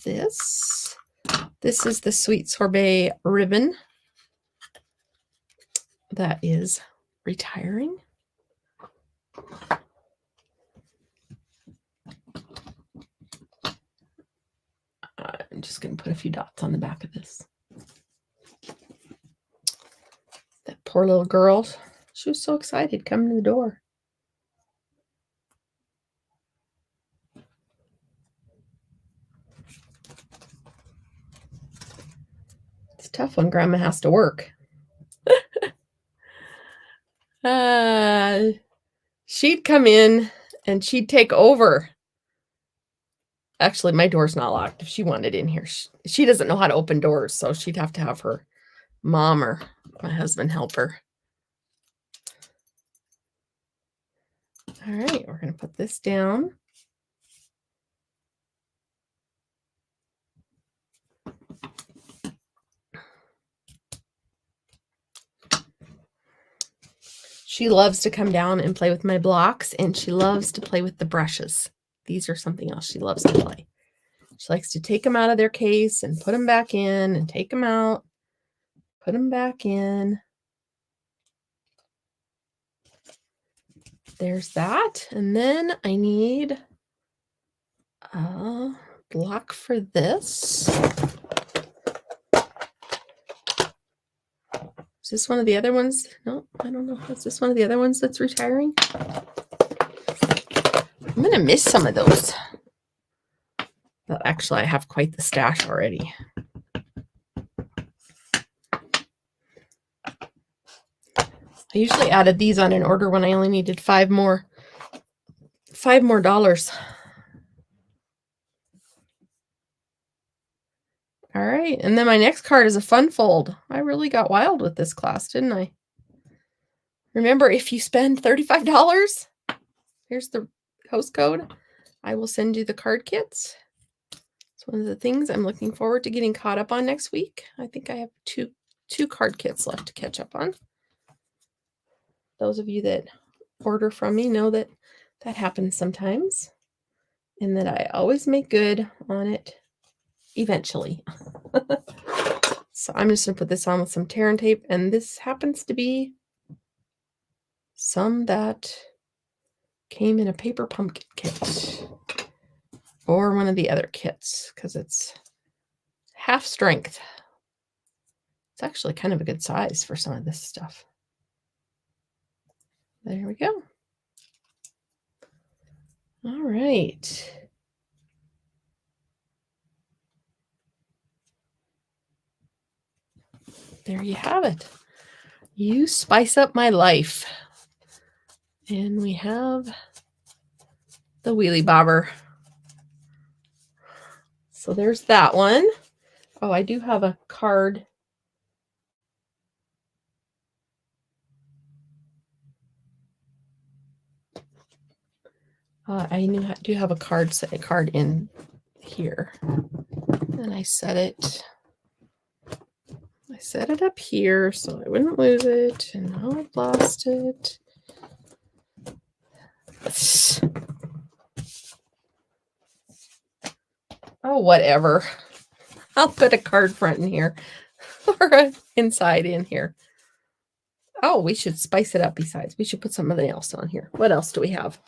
this. This is the Sweet Sorbet ribbon that is retiring. I'm just going to put a few dots on the back of this. That poor little girl. She was so excited coming to the door. It's tough when Grandma has to work. She'd come in and she'd take over. Actually, my door's not locked. If she wanted in here, she doesn't know how to open doors, so she'd have to have her mom or my husband help her. All right, we're going to put this down. She loves to come down and play with my blocks, and she loves to play with the brushes. These are something else she loves to play. She likes to take them out of their case and put them back in and take them out, put them back in. There's that. And then I need a block for this. Is this one of the other ones? No, I don't know. Is this one of the other ones that's retiring? I'm going to miss some of those. But actually, I have quite the stash already. I usually added these on an order when I only needed $5 more. All right, and then my next card is a fun fold. I really got wild with this class, didn't I? Remember, if you spend $35, here's the host code. I will send you the card kits. It's one of the things I'm looking forward to getting caught up on next week. I think I have two card kits left to catch up on. Those of you that order from me know that that happens sometimes, and that I always make good on it eventually. So I'm just going to put this on with some tear and tape, and this happens to be some that came in a paper pumpkin kit or one of the other kits because it's half strength. It's actually kind of a good size for some of this stuff. There we go. All right. There you have it. You spice up my life. And we have the wheelie bobber. So there's that one. Oh, I do have a card. I do have a card in here. And I set it up here so I wouldn't lose it. And now I've lost it. Oh, whatever. I'll put a card front in here or an inside in here. Oh, we should spice it up besides. We should put something else on here. What else do we have?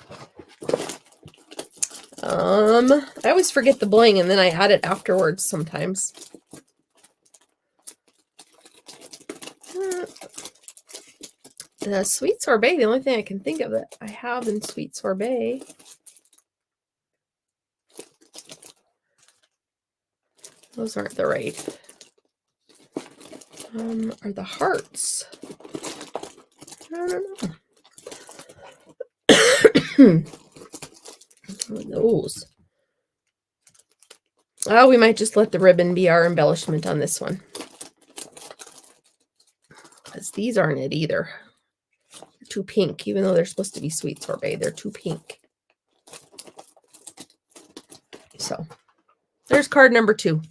I always forget the bling and then I add it afterwards sometimes. The Sweet Sorbet, the only thing I can think of that I have in Sweet Sorbet those aren't the right. Are the hearts. I don't know. Those. Oh, we might just let the ribbon be our embellishment on this one. Because these aren't it either. too pink, even though they're supposed to be sweet sorbet. They're too pink. So there's card number 2.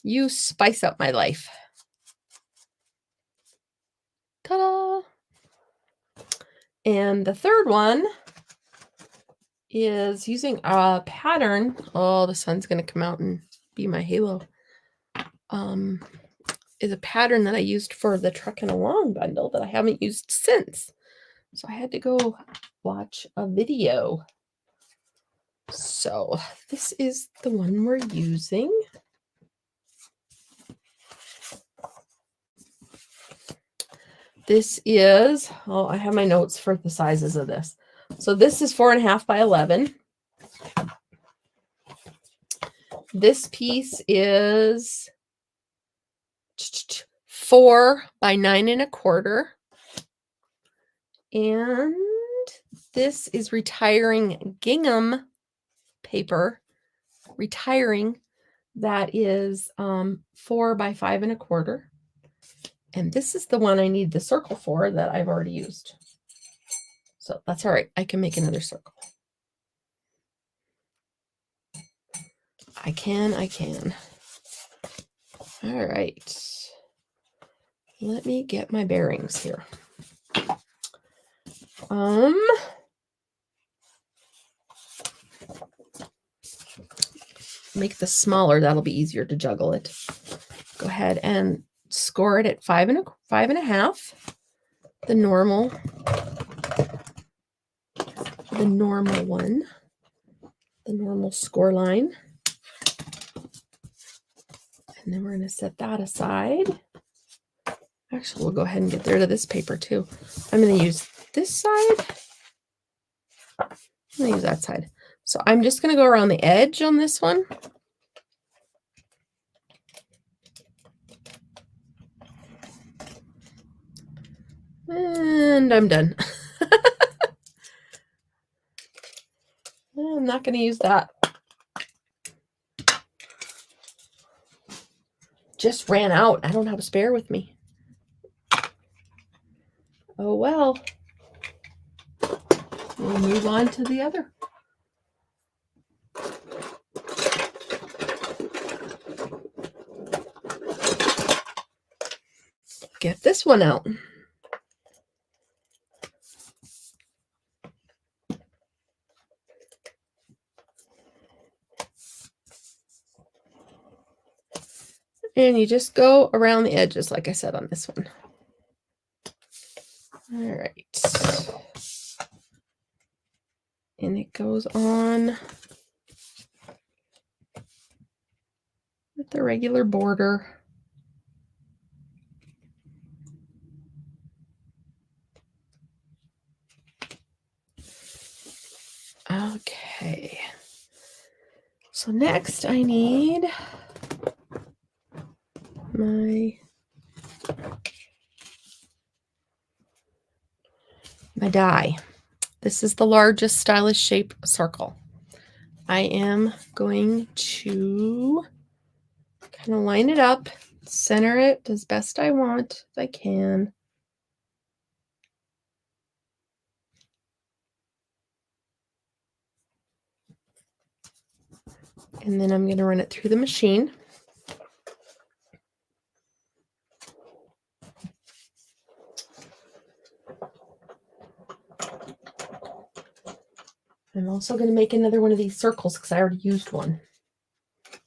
You spice up my life. Ta-da! And the third one is using a pattern. Oh, the sun's going to come out and be my halo. Is a pattern that I used for the Truckin' Along bundle that I haven't used since. So I had to go watch a video. So this is the one we're using. This is, oh, I have my notes for the sizes of this. So this is 4.5 by 11. This piece is 4 by 9.25. And this is retiring gingham paper. Retiring, that is 4 by 5.25. And this is the one I need the circle for that I've already used. So that's all right. I can make another circle. I can. All right. Let me get my bearings here. Make this smaller. That'll be easier to juggle it. Go ahead and score it at 5.5. The normal one. The normal score line. And then we're going to set that aside. Actually, we'll go ahead and get rid of this paper too. I'm going to use this side. I'm going to use that side. So I'm just going to go around the edge on this one. And I'm done. I'm not going to use that. Just ran out. I don't have a spare with me. Oh well. We'll move on to the other. Get this one out. And you just go around the edges, like I said on this one. All right. And it goes on with the regular border. Okay. So next I need my die. This is the largest stylish shape circle. I am going to kind of line it up, center it as best I want as I can. And then I'm going to run it through the machine. I'm also going to make another one of these circles because I already used one.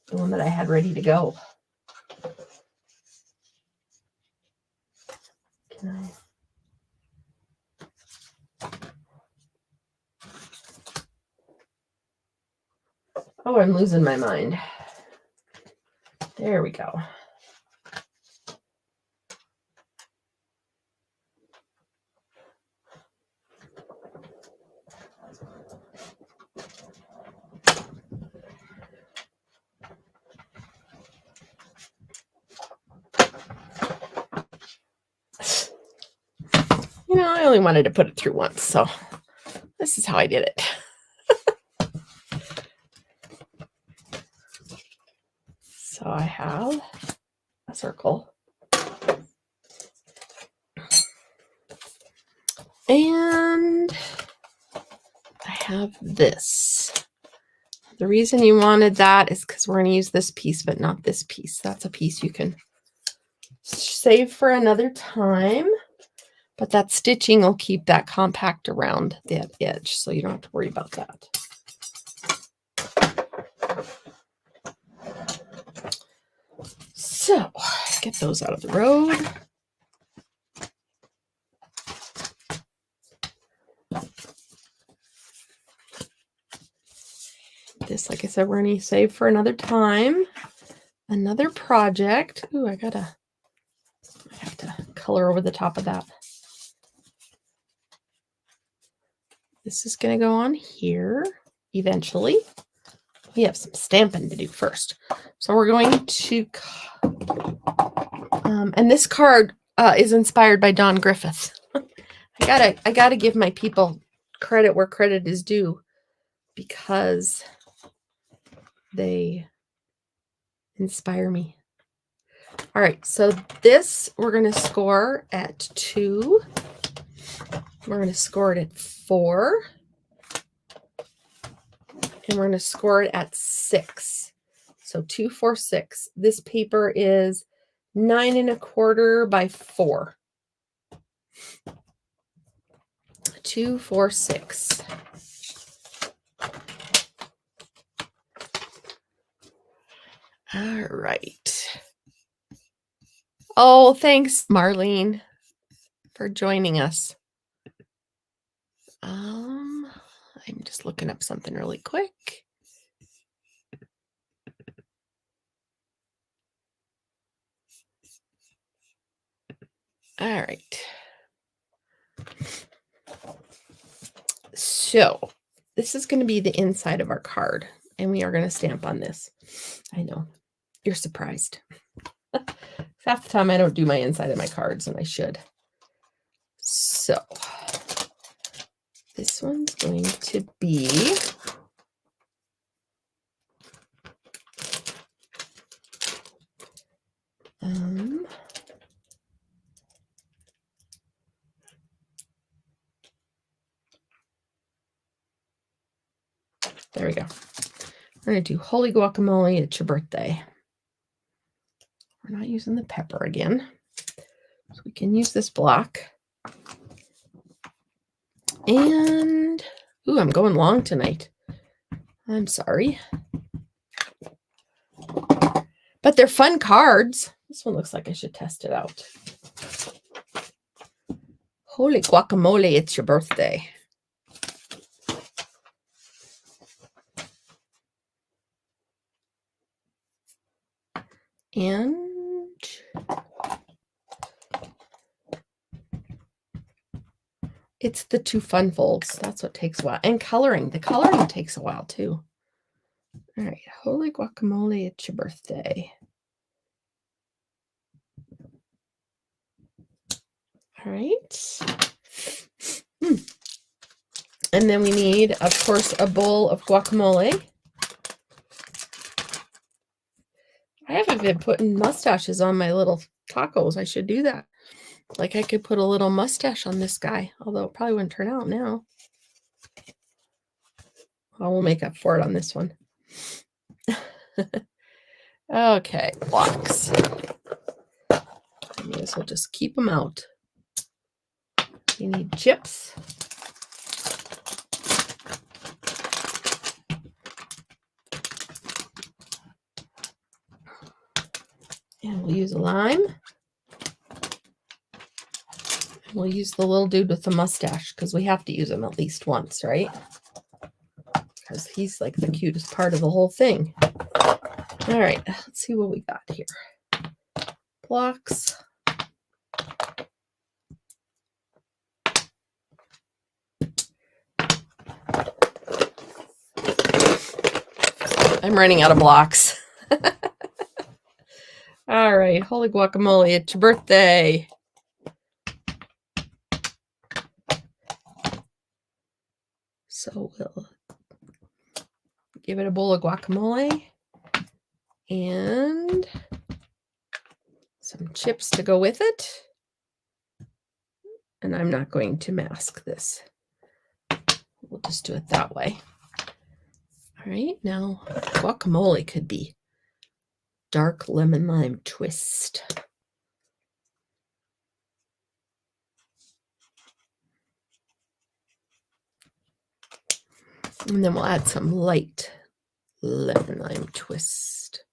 The one that I had ready to go. Can I? Oh, I'm losing my mind. There we go. You know, I only wanted to put it through once, so this is how I did it. So I have a circle. And I have this. The reason you wanted that is because we're going to use this piece, but not this piece. That's a piece you can save for another time. But that stitching will keep that compact around that edge, so you don't have to worry about that. So, get those out of the road. This, like I said, we're going to save for another time. Another project. Ooh, I have to color over the top of that. This is going to go on here eventually. We have some stamping to do first. So we're going to, and this card is inspired by Don Griffith. I gotta give my people credit where credit is due, because they inspire me. All right, so this we're going to score at 2. We're going to score it at 4. And we're going to score it at 6. So 2, 4, 6. This paper is 9 1/4 by 4. 2, 4, 6. All right. Oh, thanks, Marlene, for joining us. I'm just looking up something really quick. All right. So this is going to be the inside of our card, and we are going to stamp on this. I know you're surprised. Half the time I don't do my inside of my cards, and I should. So this one's going to be there we go. We're going to do Holy Guacamole, It's Your Birthday. We're not using the pepper again, so we can use this block. And, ooh, I'm going long tonight. I'm sorry. But they're fun cards. This one looks like I should test it out. Holy Guacamole, It's Your Birthday. And it's the 2 fun folds. That's what takes a while. And coloring. The coloring takes a while too. All right. Holy Guacamole, It's Your Birthday. All right. And then we need, of course, a bowl of guacamole. I haven't been putting mustaches on my little tacos. I should do that. Like I could put a little mustache on this guy, although it probably wouldn't turn out now. I will make up for it on this one. Okay, blocks. I may as well just keep them out. You need chips. And we'll use a lime. And we'll use the little dude with the mustache because we have to use him at least once, right? Because he's like the cutest part of the whole thing. All right, let's see what we got here. Blocks. I'm running out of blocks. All right, Holy Guacamole, It's Your Birthday. So we'll give it a bowl of guacamole and some chips to go with it. and I'm not going to mask this. We'll just do it that way. All right, now guacamole could be dark lemon lime twist. And then we'll add some light lemon lime twist.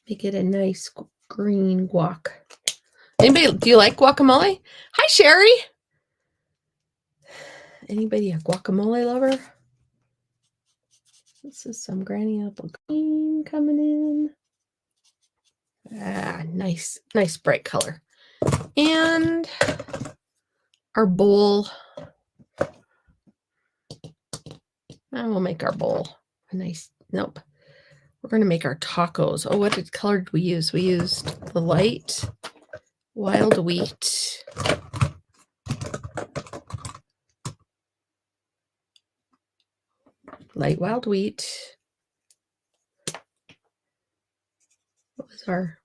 Make it a nice green guac. Anybody, do you like guacamole? Hi, Sherry. Anybody a guacamole lover? This is some granny apple green coming in. Ah, nice bright color. And our bowl. And we'll make our bowl a nice, nope. We're going to make our tacos. Oh, what color did we use? We used the light wild wheat. Light wild wheat. What was our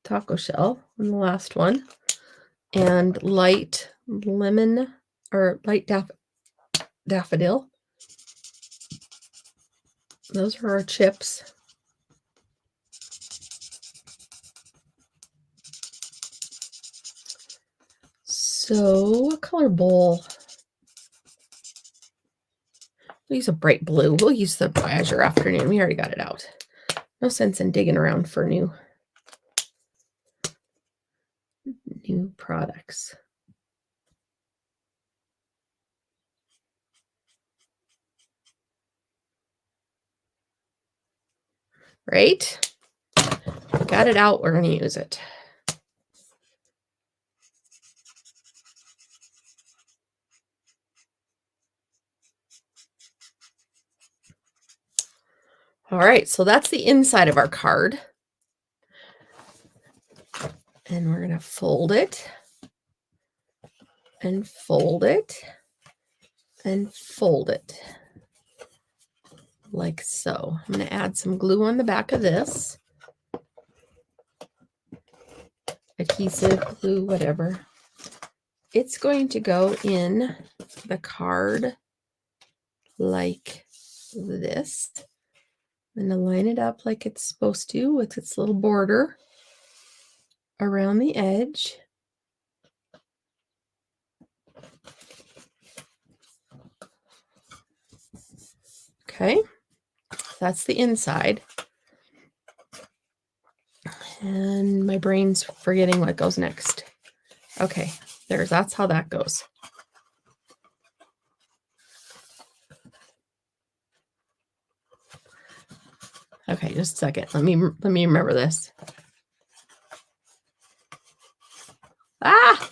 taco shell on the last one? And light lemon or light daffodil. Those are our chips. So what color bowl? We'll use a bright blue. We'll use the Azure Afternoon. We already got it out. No sense in digging around for new products. Right? Got it out. We're going to use it. All right, so that's the inside of our card. And we're going to fold it and fold it and fold it like so. I'm going to add some glue on the back of this. Adhesive, glue, whatever. It's going to go in the card like this. I'm going to line it up like it's supposed to with its little border around the edge. Okay, that's the inside. And my brain's forgetting what goes next. Okay, that's how that goes. Okay, just a second. Let me remember this. Ah!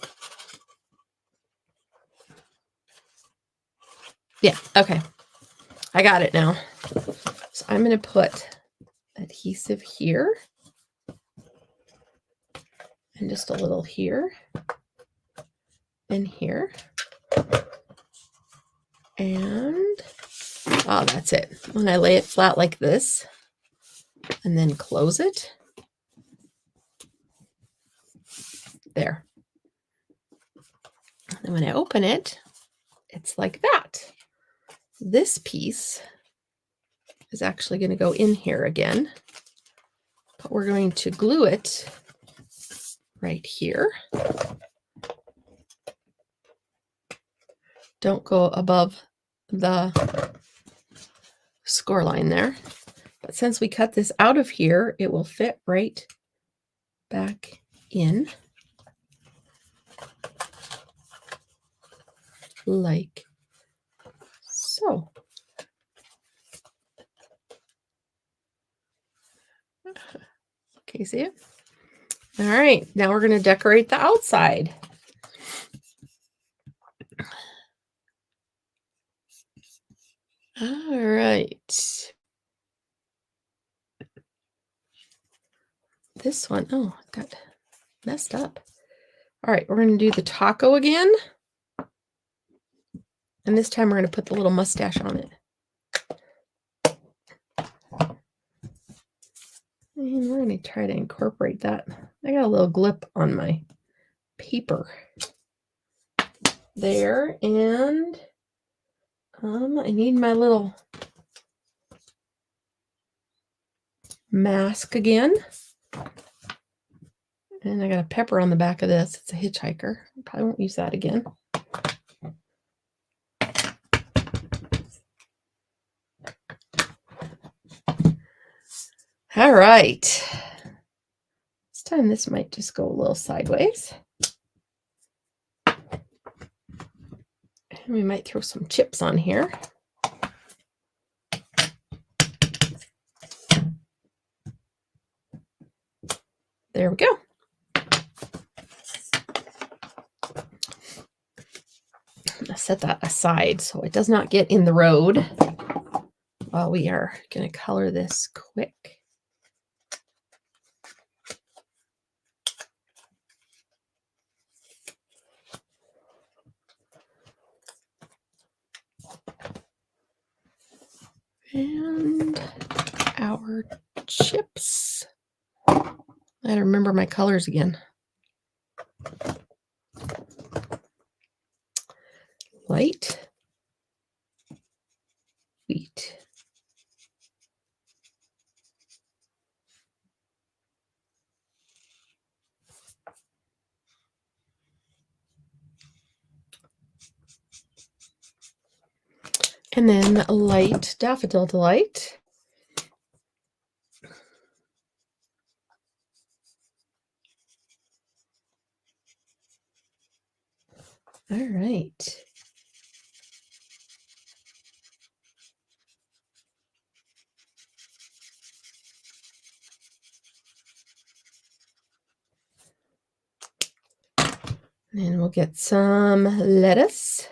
Yeah, okay. I got it now. So I'm going to put adhesive here. And just a little here. And here. And, oh, that's it. When I lay it flat like this, and then close it. There. And when I open it, it's like that. This piece is actually going to go in here again, but we're going to glue it right here. Don't go above the score line there. But since we cut this out of here, it will fit right back in like so. Can you see it? All right, now we're going to decorate the outside. All right. This one, oh, it got messed up. All right, we're going to do the taco again. And this time we're going to put the little mustache on it. And we're going to try to incorporate that. I got a little glip on my paper there, and I need my little mask again. And I got a pepper on the back of this. It's a hitchhiker. Probably won't use that again. All right. This time this might just go a little sideways. And we might throw some chips on here. There we go. I'm going to set that aside so it does not get in the road while we are going to color this quick. And our chips. I gotta remember my colors again. Light, wheat, and then light daffodil delight. All right. And we'll get some lettuce.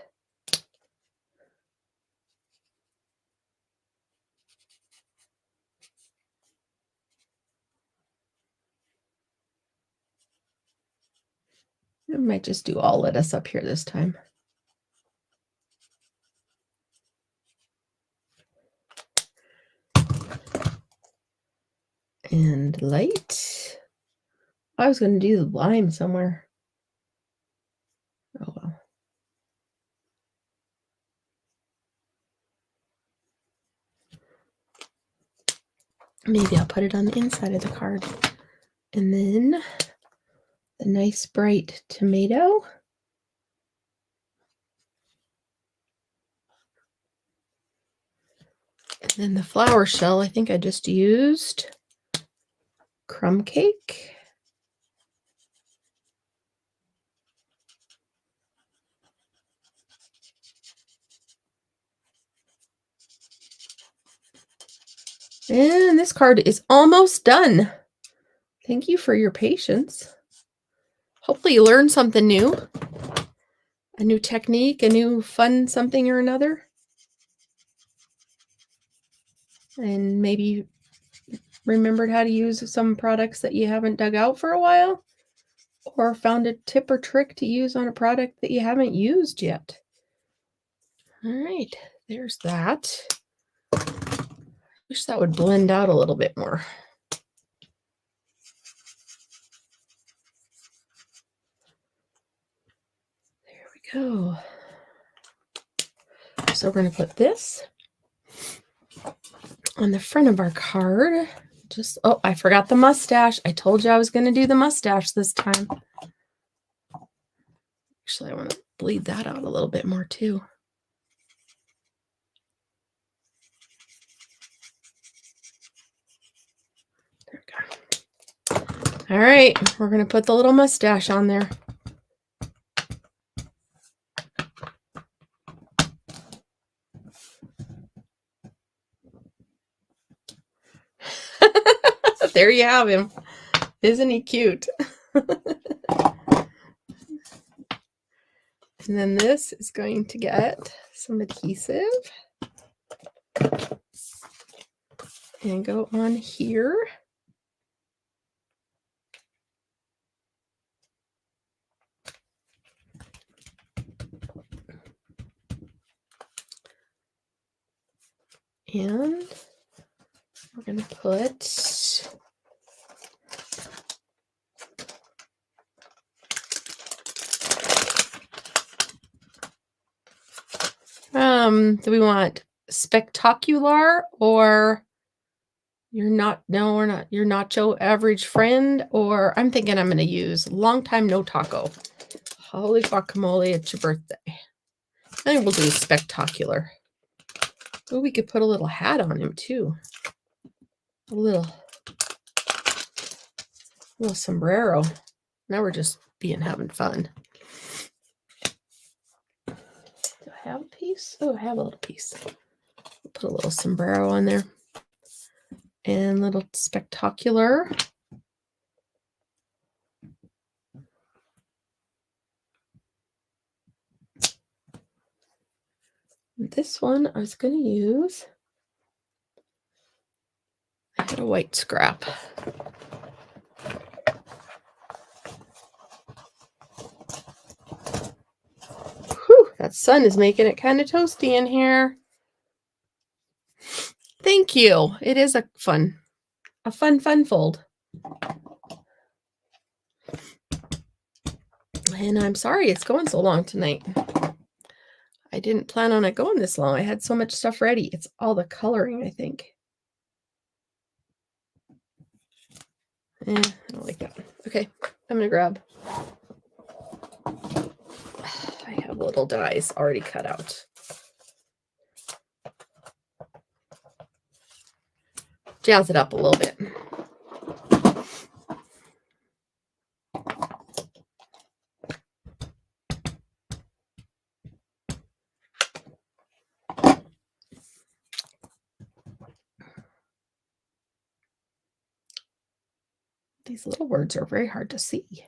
I might just do all lettuce up here this time. And light. I was going to do the lime somewhere. Oh well. Maybe I'll put it on the inside of the card. And then the nice bright tomato. And then the flower shell, I think I just used crumb cake. And this card is almost done. Thank you for your patience. Hopefully you learned something new. A new technique, a new fun something or another. And maybe remembered how to use some products that you haven't dug out for a while. Or found a tip or trick to use on a product that you haven't used yet. All right, there's that. Wish that would blend out a little bit more. There we go. So we're going to put this on the front of our card. Just, oh, I forgot the mustache. I told you I was going to do the mustache this time. Actually, I want to bleed that out a little bit more too. There we go. All right, we're going to put the little mustache on there. There you have him. Isn't he cute? And then this is going to get some adhesive and go on here. And we're going to put Do we want spectacular or you're not, no, we're not, your nacho average friend, or I'm thinking I'm going to use long time no taco. Holy guacamole, it's your birthday. I think we'll do spectacular. Oh, we could put a little hat on him too. A little sombrero. Now we're just having fun. Do I have a piece? Oh, I have a little piece. Put a little sombrero on there. And little spectacular. This one I was going to use. I had a white scrap. Whew, that sun is making it kind of toasty in here. Thank you. It is a fun fold. And I'm sorry it's going so long tonight. I didn't plan on it going this long. I had so much stuff ready. It's all the coloring, I think. I don't like that. Okay, I'm going to grab. I have little dies already cut out. Jazz it up a little bit. These little words are very hard to see.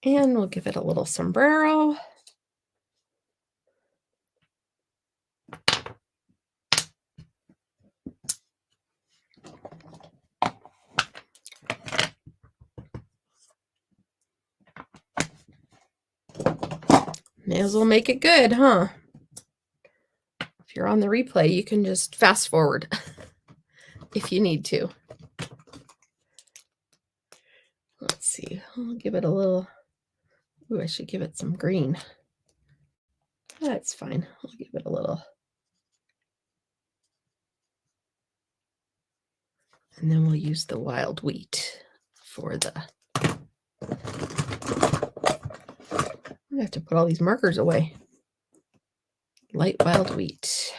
And we'll give it a little sombrero. May as well make it good, huh? If you're on the replay, you can just fast forward if you need to. Let's see. I'll give it a little. Ooh, I should give it some green. That's fine. I'll give it a little. And then we'll use the wild wheat for the. I have to put all these markers away. Light wild wheat.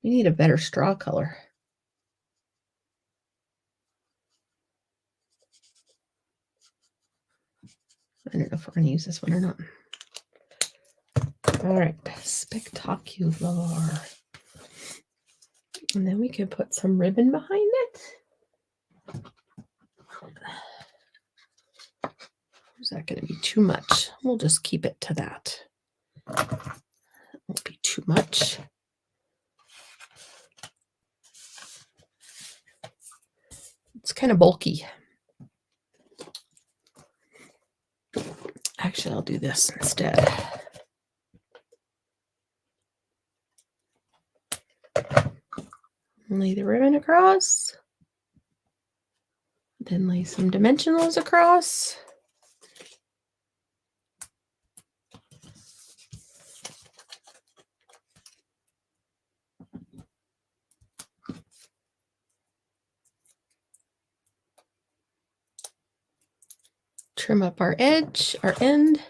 We need a better straw color. I don't know if we're going to use this one or not. All right, spectacular. And then we can put some ribbon behind it. Is that going to be too much? We'll just keep it to that. It won't be too much. It's kind of bulky. Actually, I'll do this instead. Lay the ribbon across. Then lay some dimensionals across. Trim up our edge, our end,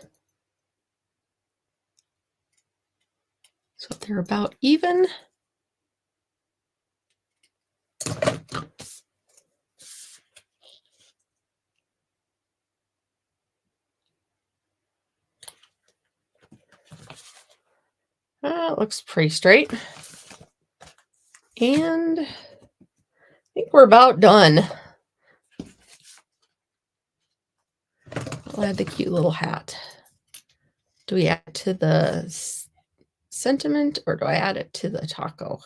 so they're about even. It looks pretty straight. And I think we're about done. I'll add the cute little hat. Do we add it to the sentiment or do I add it to the taco?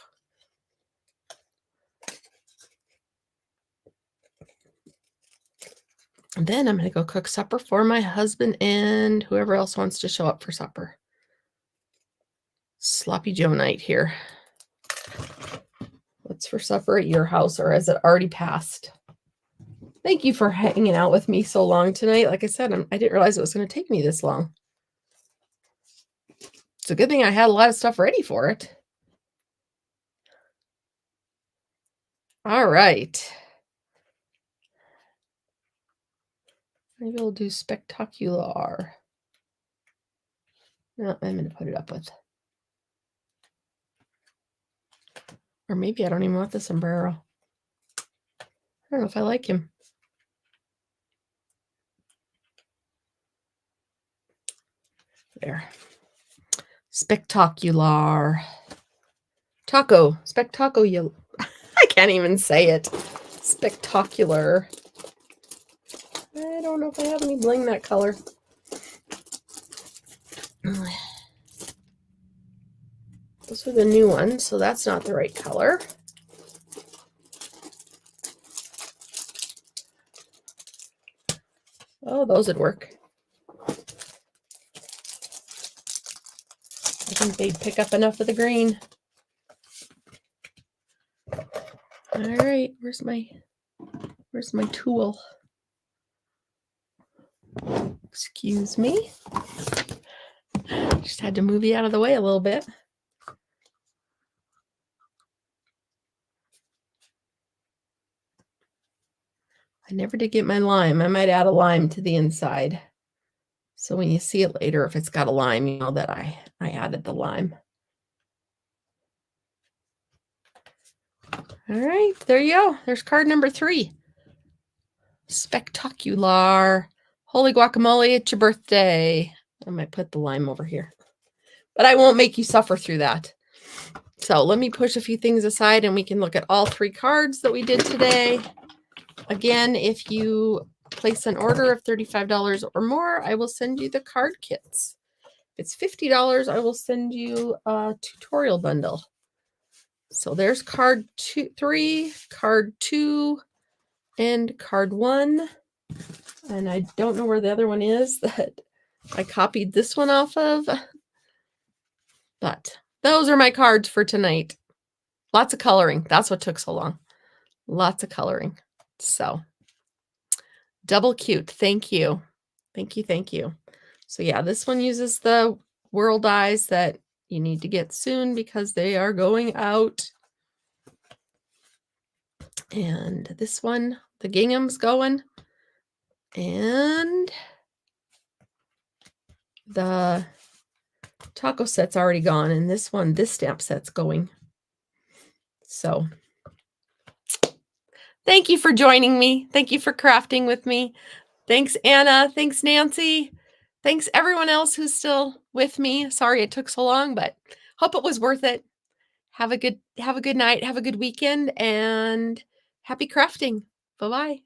And then I'm going to go cook supper for my husband and whoever else wants to show up for supper. Sloppy Joe night here. What's for supper at your house, or has it already passed? Thank you for hanging out with me so long tonight. Like I said, I didn't realize it was going to take me this long. It's a good thing I had a lot of stuff ready for it. All right. Maybe we'll do spectacular. No, I'm going to put it up with. Or maybe I don't even want the sombrero. I don't know if I like him. There. Spectacular. Taco. Spectacular. I can't even say it. Spectacular. I don't know if I have any bling that color. Those are the new ones, so that's not the right color. Oh, those would work. I think they'd pick up enough of the green. All right, where's my tool? Excuse me. Just had to move you out of the way a little bit. I never did get my lime. I might add a lime to the inside. So when you see it later, if it's got a lime, you know that I added the lime. All right, there you go. There's card number 3. Spectacular. Holy guacamole, it's your birthday. I might put the lime over here. But I won't make you suffer through that. So let me push a few things aside and we can look at all 3 cards that we did today. Again, if you place an order of $35 or more, I will send you the card kits. If it's $50, I will send you a tutorial bundle. So there's card 3, card 2, and card 1. And I don't know where the other one is that I copied this one off of. But those are my cards for tonight. Lots of coloring. That's what took so long. Lots of coloring. So double cute. Thank you. Thank you. Thank you. So yeah, this one uses the Whirl dies that you need to get soon because they are going out. And this one, the gingham's going. And the taco set's already gone. And this one, this stamp set's going. So thank you for joining me. Thank you for crafting with me. Thanks, Anna. Thanks, Nancy. Thanks, everyone else who's still with me. Sorry it took so long, but hope it was worth it. Have a good night. Have a good weekend and happy crafting. Bye-bye.